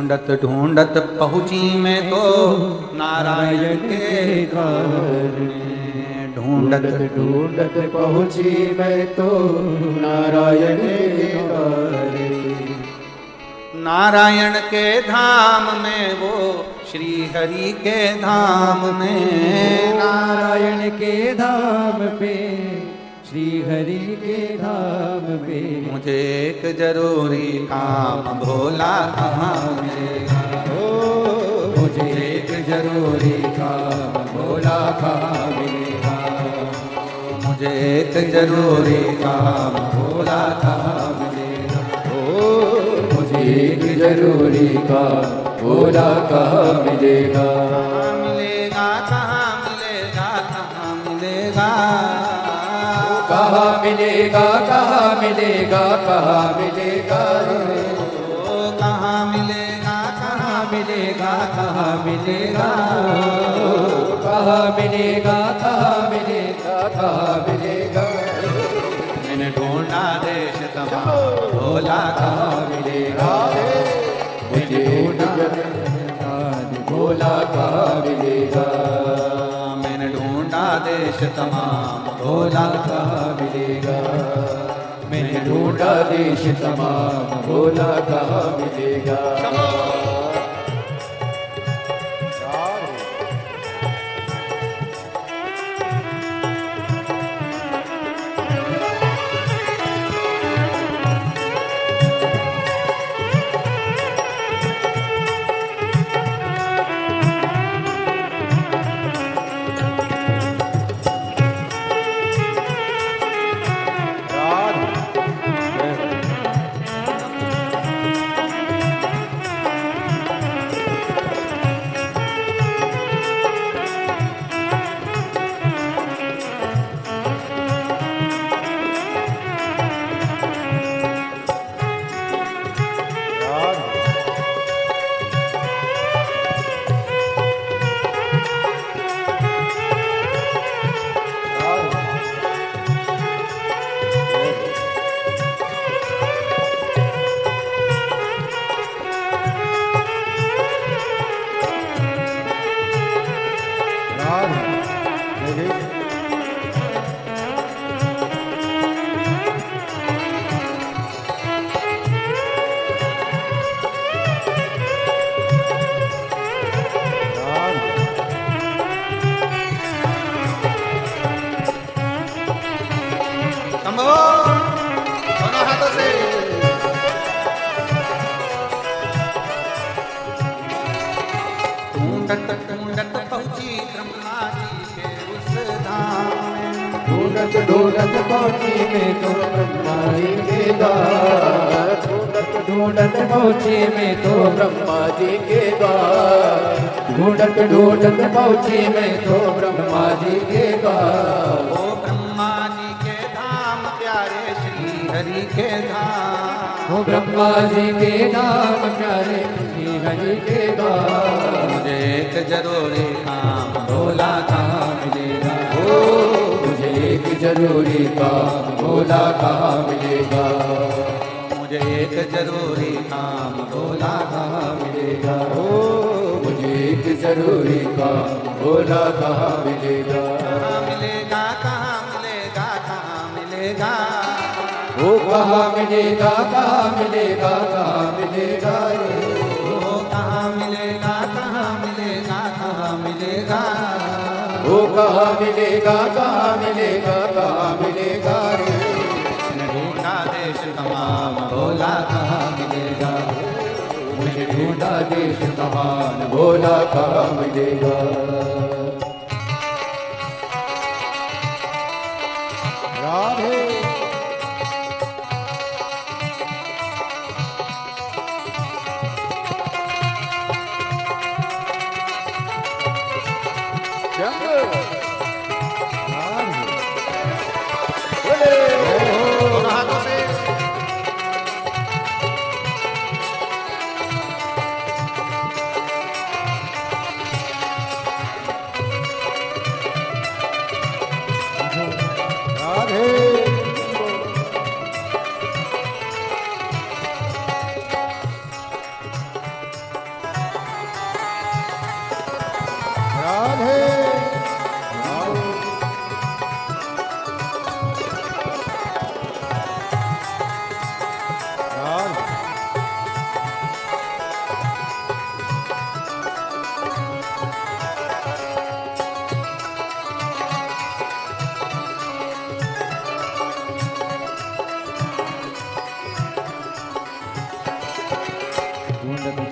ढूंढत ढूंढत पहुँची मैं तो नारायण के द्वार में। ढूंढत ढूंढत पहुँची मैं तो नारायण के द्वार। नारायण के धाम में वो श्री हरि के धाम में। नारायण के धाम पे श्री हरि के धाम पे। मुझे एक जरूरी काम भोला कहाँ मिलेगा। ओ मुझे एक जरूरी काम भोला कहाँ मिलेगा। मुझे एक जरूरी काम भोला कहाँ मिलेगा। ओ मुझे एक जरूरी काम भोला कहाँ मिलेगा। कहाँ मिलेगा, कहाँ मिलेगा, कहाँ मिलेगा। कहाँ मिलेगा, कहाँ मिलेगा, कहाँ मिलेगा। कहाँ मिलेगा, कहाँ मिलेगा, कहाँ मिलेगा। कहाँ मिलेगा, कहाँ मिलेगा, कहाँ मिलेगा। मैंने ढूंढा देश तमाम भोला कहाँ मिलेगा। मुझे भोला कहाँ मिलेगा। मैंने ढूंढा देश तमाम भोला कहाँ मिलेगा। मैंने ढूंढा देश तमाम भोला कहाँ मिलेगा। ढूंढत पहुँची मैं तो ब्रह्मा जी के द्वार। ढूंढत पहुँची मैं तो ब्रह्मा जी के द्वार। ढूंढत पहुँची मैं तो ब्रह्मा जी के द्वार। ओ ब्रह्मा जी के धाम प्यारे श्री हरि के धाम। ओ ब्रह्मा जी के धाम प्यारे श्री हरि के द्वार। मुझे एक जरूरी काम भोला कहाँ मिलेगा। मुझे एक जरूरी काम भोला कहाँ मिलेगा। मुझे एक जरूरी काम भोला कहाँ मिलेगा। मुझे एक जरूरी काम भोला कहाँ मिलेगा। कहाँ मिलेगा, कहाँ मिलेगा, कहाँ मिलेगा। ओ कहाँ मिलेगा, कहाँ मिलेगा, कहाँ मिलेगा। ओ कहाँ मिलेगा, कहाँ मिलेगा, कहाँ मिलेगा। ओ कहाँ मिलेगा, कहाँ मिलेगा, कहाँ मिलेगा। ढूंढा देश तमाम भोला कहाँ मिलेगा। मुझे ढूंढा देश तमाम भोला कहाँ मिलेगा। राधे दोनों हाथों से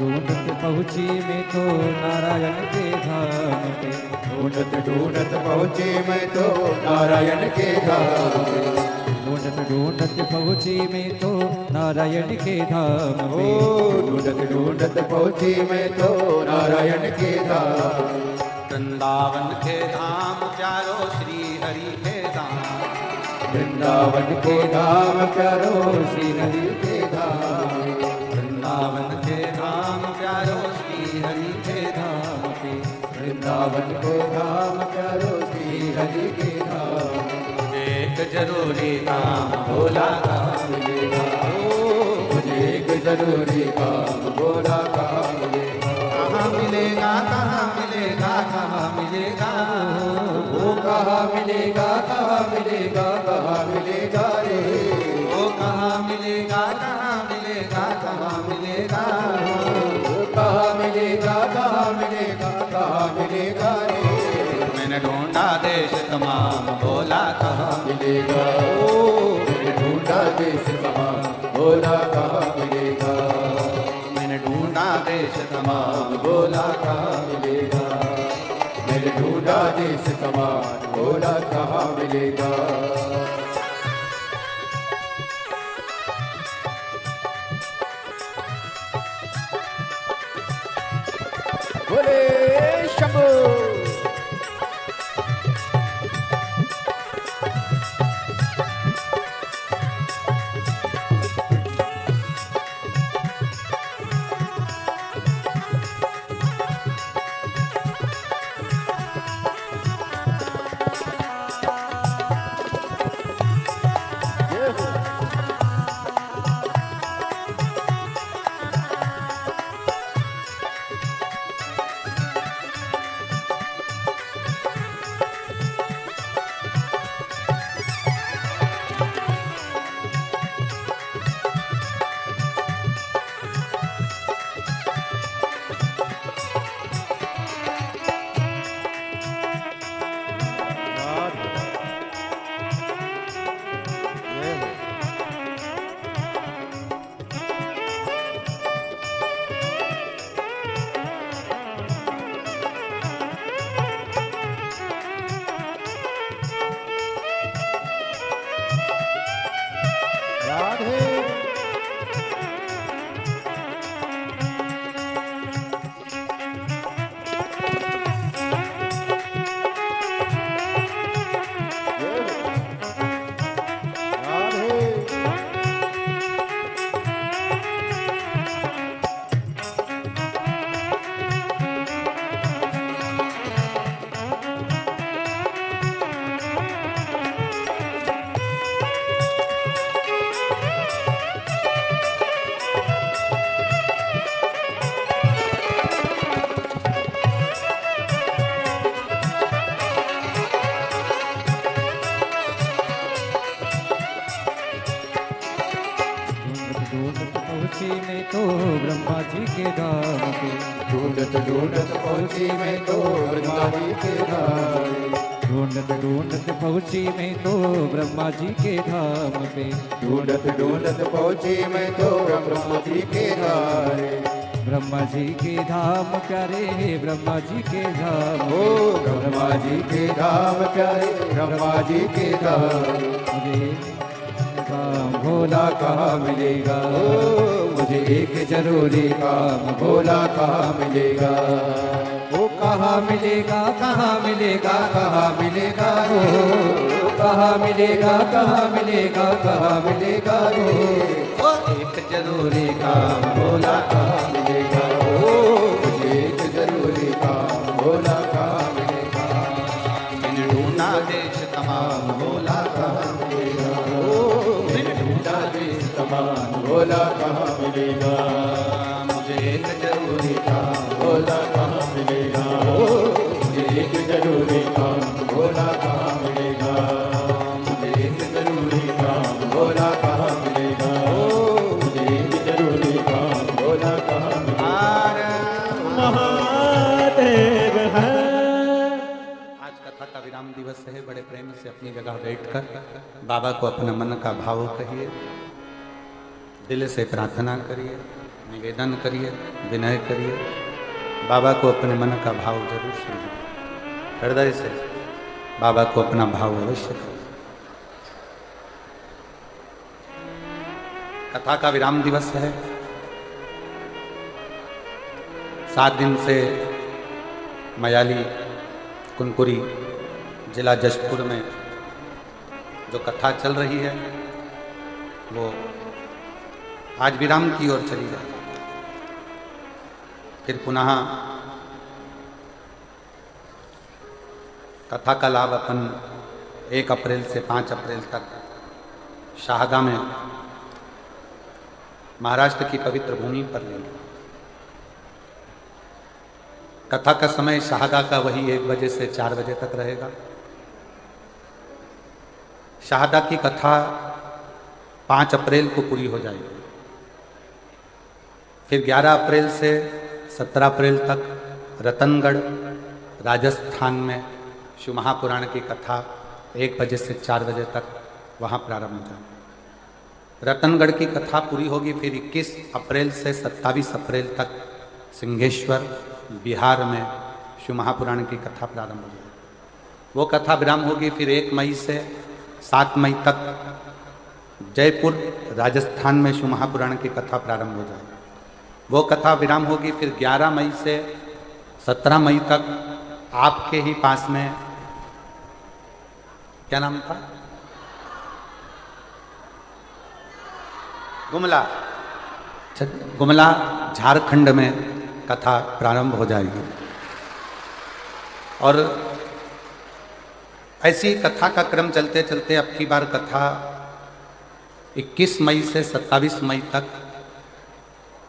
ढूंढत पहुँची मैं तो नारायण के धाम पे। ढूंढत ढूंढत पहुँचे मैं तो नारायण के धाम पे। ढूंढत ढूंढत पहुँची मैं तो नारायण के धाम पे। ढूंढत ढूंढत पहुँची मैं तो नारायण के धाम। वृंदावन के धाम प्यारो श्री हरि के धाम। वृंदावन के धाम प्यारो श्री हरि के धाम। वृंदावन के धाम प्यारो श्री हरि के धाम पे। वृंदावन के धाम प्यारो श्री हरि के धाम। एक जरूरी काम भोला का मिलेगा, मुझे एक जरूरी काम भोला का मिलेगा। कहाँ मिलेगा, कहाँ मिलेगा, कहाँ मिलेगा, वो कहाँ मिलेगा, कहाँ मिलेगा, कहाँ मिलेगा रे। वो कहाँ मिलेगा, कहाँ मिलेगा, कहाँ मिलेगा, वो कहाँ मिलेगा, कहाँ मिलेगा, कहाँ मिलेगा रे। मैंने ढूंढा देश तमाम भोला कहाँ मिलेगा, मैंने ढूंढा देश कहाँ भोला कहाँ मिलेगा। मैंने ढूंढा देश तमाम भोला कहाँ मिलेगा, मैंने ढूंढा देश कमान भोला कहाँ मिलेगा। बोले शंभू। पहुँची मैं तो ब्रह्मा जी के धाम पे। ढूंढत ढूंढत पहुँची मैं तो ब्रह्मा जी के धाम। ढूंढत ढूंढत पहुँची मैं तो ब्रह्मा जी के धाम पे। ढूंढत ढूंढत पहुँची मैं तो ब्रह्मा जी के धाम। ब्रह्मा जी के धाम प्यारे ब्रह्मा जी के धाम। ओ ब्रह्मा जी के धाम प्यारे ब्रह्मा जी के धाम। मुझे काम भोला कहाँ मिलेगा, मुझे एक जरूरी काम भोला कहाँ मिलेगा। वो कहाँ मिलेगा, कहाँ मिलेगा, कहाँ मिलेगा रो। कहाँ मिलेगा, कहाँ मिलेगा, कहाँ मिलेगा रे। एक जरूरी काम भोला कहाँ मिलेगा, मुझे एक जरूरी काम भोला कहाँ मिलेगा। मैंने ढूंढा देश तमाम भोला कहाँ मिलेगा, मैंने ढूंढा देश तमाम भोला कहाँ मिलेगा। मुझे एक जरूरी काम भोला कहाँ मिलेगा, मुझे एक जरूरी काम भोला कहाँ मिलेगा। मुझे एक जरूरी काम भोला कहाँ मिलेगा, मुझे एक जरूरी काम भोला कहाँ मिलेगा। महादेव है। आज कथा का विराम दिवस है। बड़े प्रेम से अपनी जगह बैठकर बाबा को अपना मन का भाव कहिए, दिल से प्रार्थना करिए, निवेदन करिए, विनय करिए, बाबा को अपने मन का भाव जरूर सुनिए, हृदय से बाबा को अपना भाव अवश्य करिए। कथा का विराम दिवस है। 7 दिन से मयाली कुनकुरी जिला जशपुर में जो कथा चल रही है वो आज विराम की ओर चली जाए, फिर पुनः कथा का लाभ अपन 1 अप्रैल से 5 अप्रैल तक शाहदा में महाराष्ट्र की पवित्र भूमि पर लेंगे। कथा का समय शाहदा का वही 1 बजे से 4 बजे तक रहेगा। शाहदा की कथा 5 अप्रैल को पूरी हो जाएगी। फिर 11 अप्रैल से 17 अप्रैल तक रतनगढ़ राजस्थान में शिव महापुराण की कथा 1 बजे से 4 बजे तक वहाँ प्रारंभ हो जाएगी। रतनगढ़ की कथा पूरी होगी। फिर 21 अप्रैल से 27 अप्रैल तक सिंहेश्वर बिहार में शिव महापुराण की कथा प्रारंभ हो जाएगी। वो कथा विराम होगी। फिर 1 मई से 7 मई तक जयपुर राजस्थान में शिव महापुराण की कथा प्रारंभ हो जाएगी। वो कथा विराम होगी। फिर 11 मई से 17 मई तक आपके ही पास में, क्या नाम था, गुमला झारखंड में कथा प्रारंभ हो जाएगी। और ऐसी कथा का क्रम चलते चलते अब की बार कथा 21 मई से 27 मई तक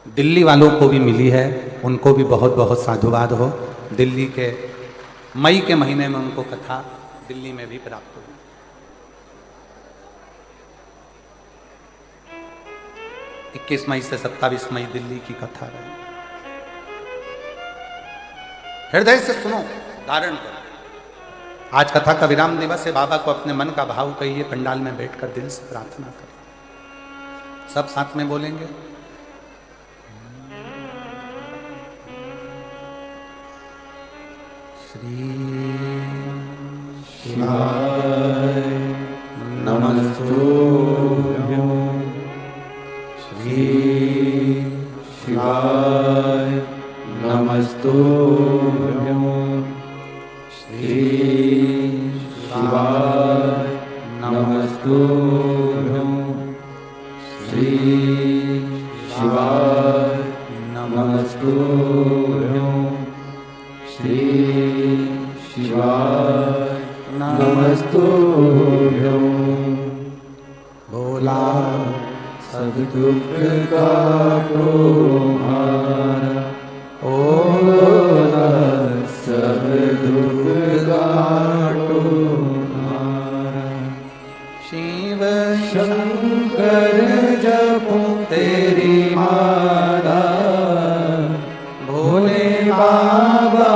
दिल्ली वालों को भी मिली है। उनको भी बहुत बहुत साधुवाद हो। दिल्ली के मई के महीने में उनको कथा दिल्ली में भी प्राप्त हुई। इक्कीस मई से 27 मई दिल्ली की कथा रही। हृदय से सुनो, धारण करो। आज कथा का विराम दिवस है। बाबा को अपने मन का भाव कहिए, पंडाल में बैठकर दिल से प्रार्थना करिए। सब साथ में बोलेंगे। श्री शिवाय नमस्तुभ्यं, श्री शिवाय नमस्तुभ्यं, श्री शिवाय नमस्तुभ्यं, श्री शिवाय नमस्तुभ्यं, श्री शिवाय नमस्तुभ्यं। भोला सब दुख का तुम्हारा, भोला सब दुख का तुम्हारा। शिव शंकर जपो तेरी माला, भोले बाबा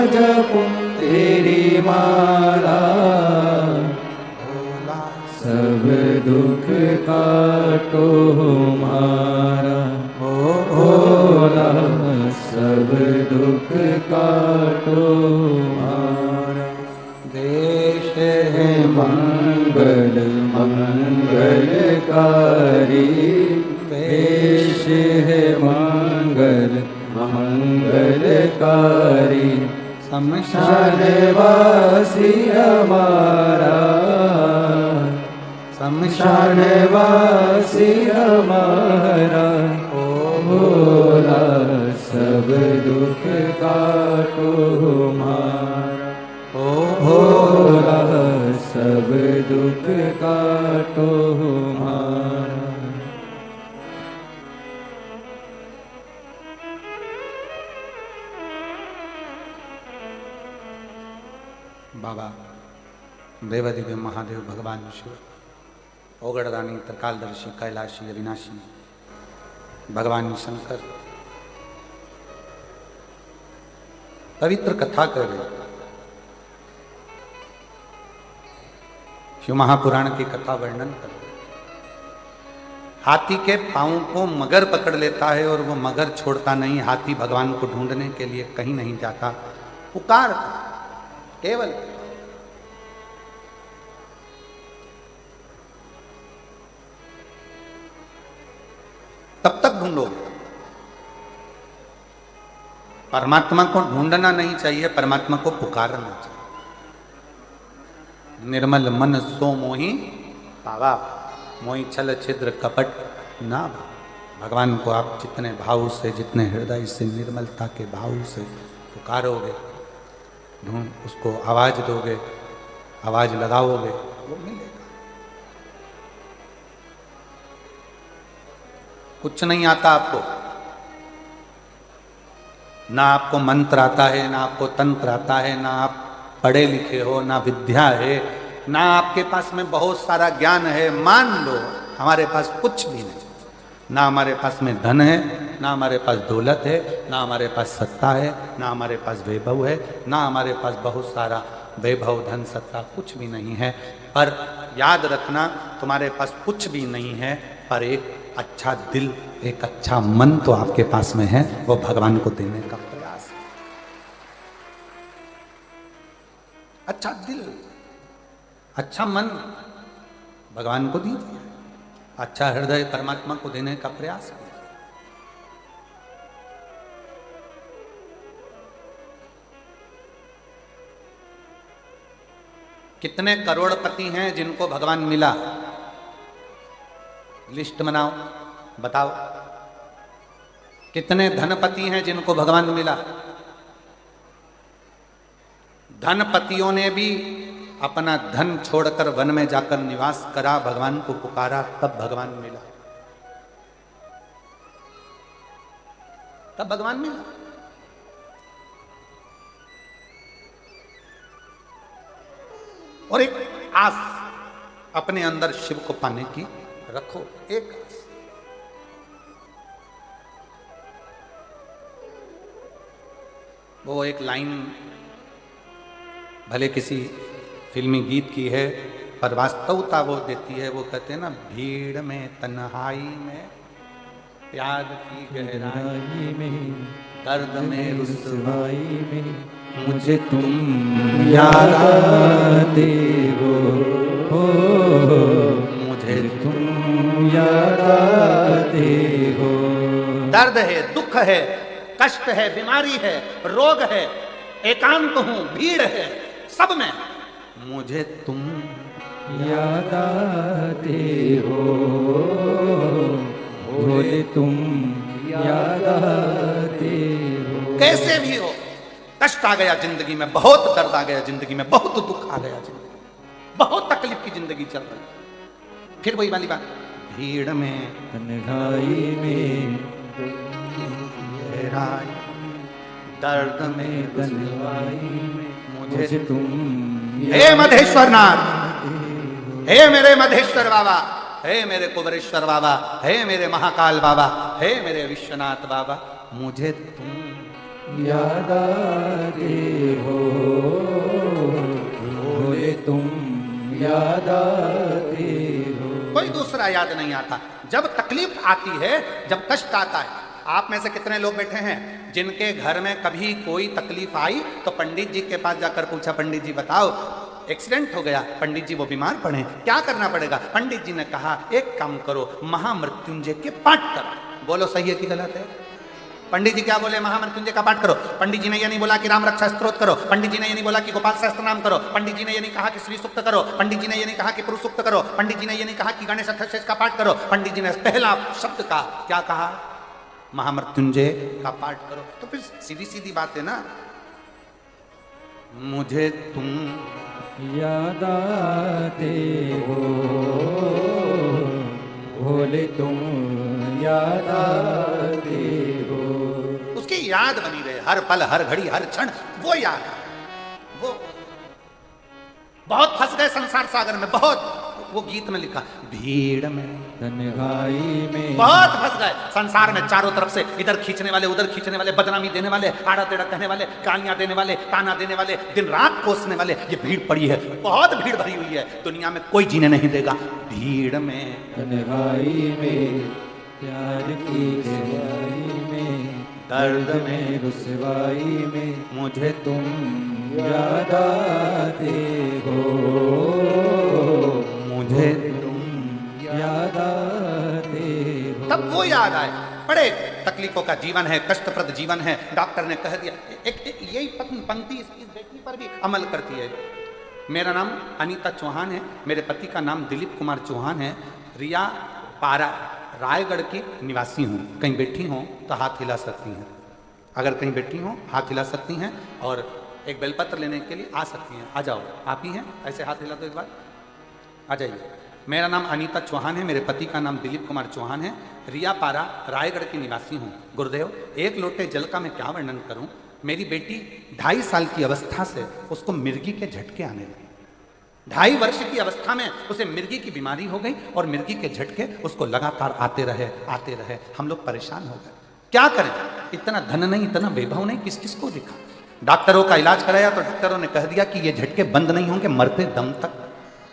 जपो तेरी माला। भोला सब दुख काटो हमारा, भोला सब दुख काटो हमारा। देश है मंगल मंगलकारी, देश है मंगल मंगलकारी। शमशान वासी हमारा, शमशान वासी हमारा। ओ भोला सब दुख काटो हमारा, ओ भोला सब दुख काटो हमारा। बाबा देवादिदेव महादेव भगवान शिव, ओगड़दानी त्रिकालदर्शी कैलाशी अविनाशी भगवान शंकर पवित्र कथा कर रहे। शिव महापुराण की कथा वर्णन कर रहे। हाथी के पाँव को मगर पकड़ लेता है और वो मगर छोड़ता नहीं। हाथी भगवान को ढूंढने के लिए कहीं नहीं जाता, पुकार केवल तब तक ढूंढोगे। परमात्मा को ढूंढना नहीं चाहिए, परमात्मा को पुकारना चाहिए। निर्मल मन सो मोही पावा, मोही छल छिद्र कपट ना। भगवान को आप जितने भाव से, जितने हृदय से, निर्मलता के भाव से पुकारोगे, ढूंढ उसको आवाज दोगे, आवाज लगाओगे, वो मिलेगा। कुछ नहीं आता आपको, ना आपको मंत्र आता है, ना आपको तंत्र आता है, ना आप पढ़े लिखे हो, ना विद्या है, ना आपके पास में बहुत सारा ज्ञान है। मान लो हमारे पास कुछ भी नहीं, ना हमारे पास में धन है, ना हमारे पास दौलत है, ना हमारे पास सत्ता है, ना हमारे पास वैभव है, ना हमारे पास बहुत सारा वैभव धन सत्ता कुछ भी नहीं है। पर याद रखना, तुम्हारे पास कुछ भी नहीं है, पर एक अच्छा दिल, एक अच्छा मन तो आपके पास में है, वो भगवान को देने का प्रयास है। अच्छा दिल, अच्छा मन भगवान को दीजिए, अच्छा हृदय परमात्मा को देने का प्रयास कीजिए। कितने करोड़पति हैं जिनको भगवान मिला? लिस्ट बनाओ, बताओ। कितने धनपति हैं जिनको भगवान मिला? धनपतियों ने भी अपना धन छोड़कर वन में जाकर निवास करा, भगवान को पुकारा, तब भगवान मिला, तब भगवान मिला। और एक आस अपने अंदर शिव को पाने की रखो, एक आस। वो एक लाइन भले किसी फिल्मी गीत की है, पर वास्तवता वो देती है। वो कहते हैं ना, भीड़ में तन्हाई में, प्यार की गहराई में, दर्द में रुसवाई में, मुझे तुम याद आते हो, मुझे तुम याद आते हो। दर्द है, दुख है, कष्ट है, बीमारी है, रोग है, एकांत हूं, भीड़ है, सब में मुझे तुम याद आते हो, भोले तुम याद आते हो। कैसे भी हो, कष्ट आ गया जिंदगी में, बहुत दर्द आ गया जिंदगी में, बहुत दुख आ गया जिंदगी में, बहुत तकलीफ की जिंदगी चल रही, फिर वही वाली बात, भीड़ में तन्हाई में, गहराई, दर्द में तन्हाई में, मुझे तुम हे मधेश्वर नाथ, हे मेरे मधेश्वर बाबा, हे मेरे कुबरेश्वर बाबा, हे मेरे महाकाल बाबा, हे मेरे विश्वनाथ बाबा, मुझे तुम याद आते हो, भोले तुम याद आते हो। कोई दूसरा याद नहीं आता। जब तकलीफ आती है, जब कष्ट आता है, आप में से कितने लोग बैठे हैं जिनके घर में कभी कोई तकलीफ आई तो पंडित जी के पास जाकर पूछा, पंडित जी बताओ एक्सीडेंट हो गया, पंडित जी वो बीमार पड़े, क्या करना पड़ेगा? पंडित जी ने कहा एक काम करो, महामृत्युंजय के पाठ करो। बोलो सही है कि गलत है? पंडित जी क्या बोले? महामृत्युंजय का पाठ करो। पंडित जी ने ये नहीं बोला कि राम रक्षा स्तोत्र करो, पंडित जी ने ये नहीं बोला कि गोपाल सहस्त्र नाम करो, पंडित जी ने ये नहीं कहा कि श्री सूक्त करो, पंडित जी ने ये नहीं कहा कि पुरुष सूक्त करो, पंडित जी ने ये नहीं कहा कि गणेश अष्टोत्तर का पाठ करो। पंडित जी ने पहला शब्द का क्या कहा? महामृत्युंजय का पाठ करो। तो फिर सीधी सीधी बात है ना, मुझे तुम याद आते हो, भोले तुम याद आते हो। उसकी याद बनी रहे हर पल, हर घड़ी, हर क्षण, वो याद। वो बहुत फंस गए संसार सागर में, बहुत वो गीत में लिखा, भीड़ में तन्हाई में बहुत फंस गए संसार में, चारों तरफ से इधर खींचने वाले, उधर खींचने वाले, बदनामी देने वाले, आड़ा टेढ़ा कहने वाले, गालियां देने वाले, ताना देने वाले, दिन रात कोसने वाले, ये भीड़ पड़ी है, बहुत भीड़ भरी हुई है, दुनिया में कोई जीने नहीं देगा। भीड़ में तन्हाई में प्यार की गहराई में, दर्द में रुसवाई में मुझे तुम याद आते हो, मुझे याद आते हो। तब वो याद आए। बड़े तकलीफों का जीवन है, कष्टप्रद जीवन है। डॉक्टर ने कह दिया, एक यही पंक्ति इस बेटी पर भी अमल करती है। मेरा नाम अनीता चौहान है, मेरे पति का नाम दिलीप कुमार चौहान है, रिया पारा रायगढ़ की निवासी हूँ। कहीं बैठी हों तो हाथ हिला सकती हैं, अगर कहीं बैठी हों हाथ हिला सकती हैं, और एक बेलपत्र लेने के लिए आ सकती हैं। आ जाओ, आप ही हैं, ऐसे हाथ हिला दो एक बार, आ जाइए। मेरा नाम अनीता चौहान है, मेरे पति का नाम दिलीप कुमार चौहान है, रिया पारा रायगढ़ की निवासी हूँ। गुरुदेव, एक लोटे जल का मैं क्या वर्णन करूँ। मेरी बेटी 2.5 साल की अवस्था से उसको मिर्गी के झटके आने लगे। 2.5 वर्ष की अवस्था में उसे मिर्गी की बीमारी हो गई और मिर्गी के झटके उसको लगातार आते रहे। हम लोग परेशान हो गए, क्या करें, इतना धन नहीं, इतना वैभव नहीं, किस किस को दिखा। डॉक्टरों का इलाज कराया तो डॉक्टरों ने कह दिया कि ये झटके बंद नहीं होंगे मरते दम तक।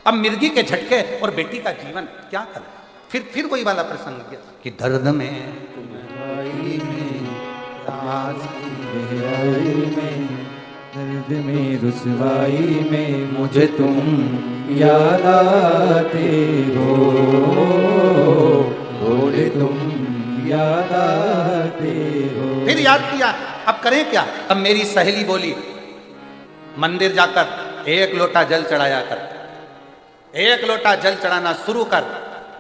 अब मिर्गी के झटके और बेटी का जीवन, क्या करें। फिर वही वाला प्रसंग गया कि दर्द में तन्हाई में राज की गहराई में, दर्द में रुसवाई में मुझे तुम याद आते हो, बोले तुम याद आते हो। फिर याद किया, अब करें क्या। अब मेरी सहेली बोली, मंदिर जाकर 1 लोटा जल चढ़ाया कर, 1 लोटा जल चढ़ाना शुरू कर,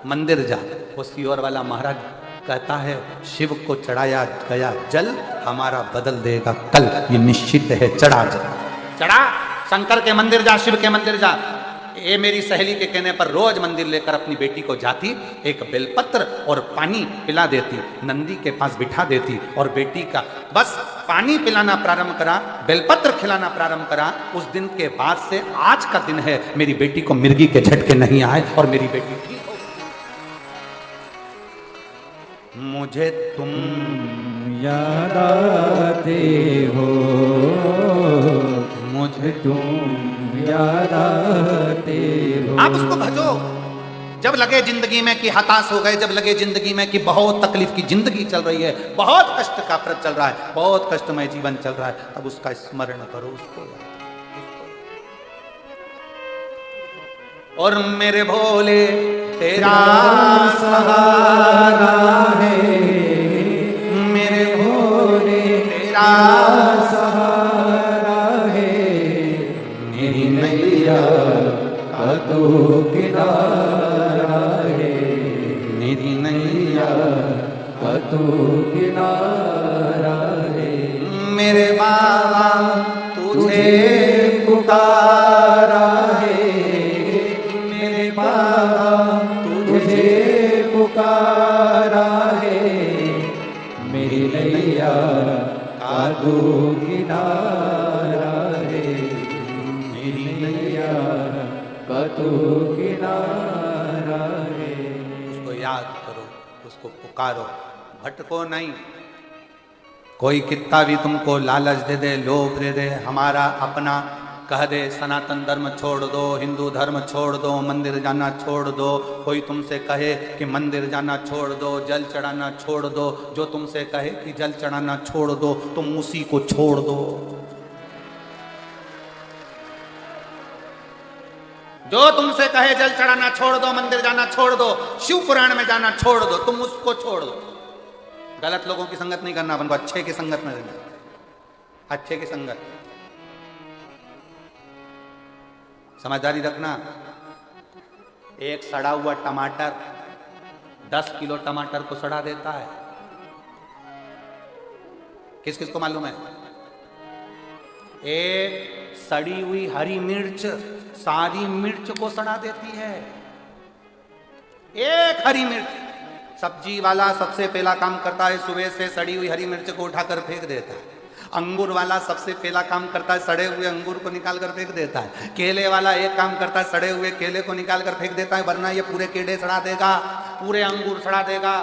मंदिर जा। वो सियोर वाला महाराज कहता है, शिव को चढ़ाया गया जल हमारा बदल देगा कल, ये निश्चित है। चढ़ा जल, चढ़ा, शंकर के मंदिर जा, शिव के मंदिर जा। ये मेरी सहेली के कहने पर रोज मंदिर लेकर अपनी बेटी को जाती, एक बेलपत्र और पानी पिला देती, नंदी के पास बिठा देती, और बेटी का बस पानी पिलाना प्रारंभ करा, बेलपत्र खिलाना प्रारंभ करा। उस दिन के बाद से आज का दिन है, मेरी बेटी को मिर्गी के झटके नहीं आए और मेरी बेटी ठीक हो। मुझे तुम याद आते हो, मुझे तुम याद आते हो। आप उसको भजो। जब लगे जिंदगी में कि हताश हो गए, जब लगे जिंदगी में कि बहुत तकलीफ की जिंदगी चल रही है, बहुत कष्ट का प्रद चल रहा है, बहुत कष्टमय जीवन चल रहा है, तब उसका स्मरण करो, उसको याद। और मेरे भोले तेरा सहारा है, मेरे भोले तेरा सहारा है, मेरी नैया का तू किनारा है, मेरी नैया का तू किनारा है। मेरे बाबा तुझे पुकारा है, मेरे बाबा तुझे पुकारा है, मेरी नैया का तू किनारा है, मेरी नैया का तू किनारा है। उसको याद करो, उसको पुकारो, भटको नहीं। कोई कितना भी तुमको लालच दे दे, लोभ दे दे, हमारा अपना कह दे, सनातन धर्म छोड़ दो, हिंदू धर्म छोड़ दो, मंदिर जाना छोड़ दो, कोई तुमसे कहे कि मंदिर जाना छोड़ दो, जल चढ़ाना छोड़ दो, जो तुमसे कहे कि जल चढ़ाना छोड़ दो, तुम उसी को छोड़ दो। जो तुमसे कहे जल चढ़ाना छोड़ दो, मंदिर जाना छोड़ दो, शिव पुराण में जाना छोड़ दो, तुम उसको छोड़ दो। गलत लोगों की संगत नहीं करना, अपन को अच्छे की संगत में रहना, अच्छे की संगत। समझदारी रखना। एक सड़ा हुआ टमाटर 10 किलो टमाटर को सड़ा देता है। किस किस को मालूम है? एक सड़ी हुई हरी मिर्च सारी मिर्च को सड़ा देती है। एक हरी मिर्च। सब्जी वाला सबसे पहला काम करता है, सुबह से सड़ी हुई हरी मिर्च को उठाकर फेंक देता है। अंगूर वाला सबसे पहला काम करता है सड़े हुए अंगूर को निकाल कर फेंक देता है। केले वाला एक काम करता है सड़े हुए केले को निकाल कर फेंक देता है, वरना ये पूरे केले सड़ा देगा, पूरे अंगूर सड़ा देगा।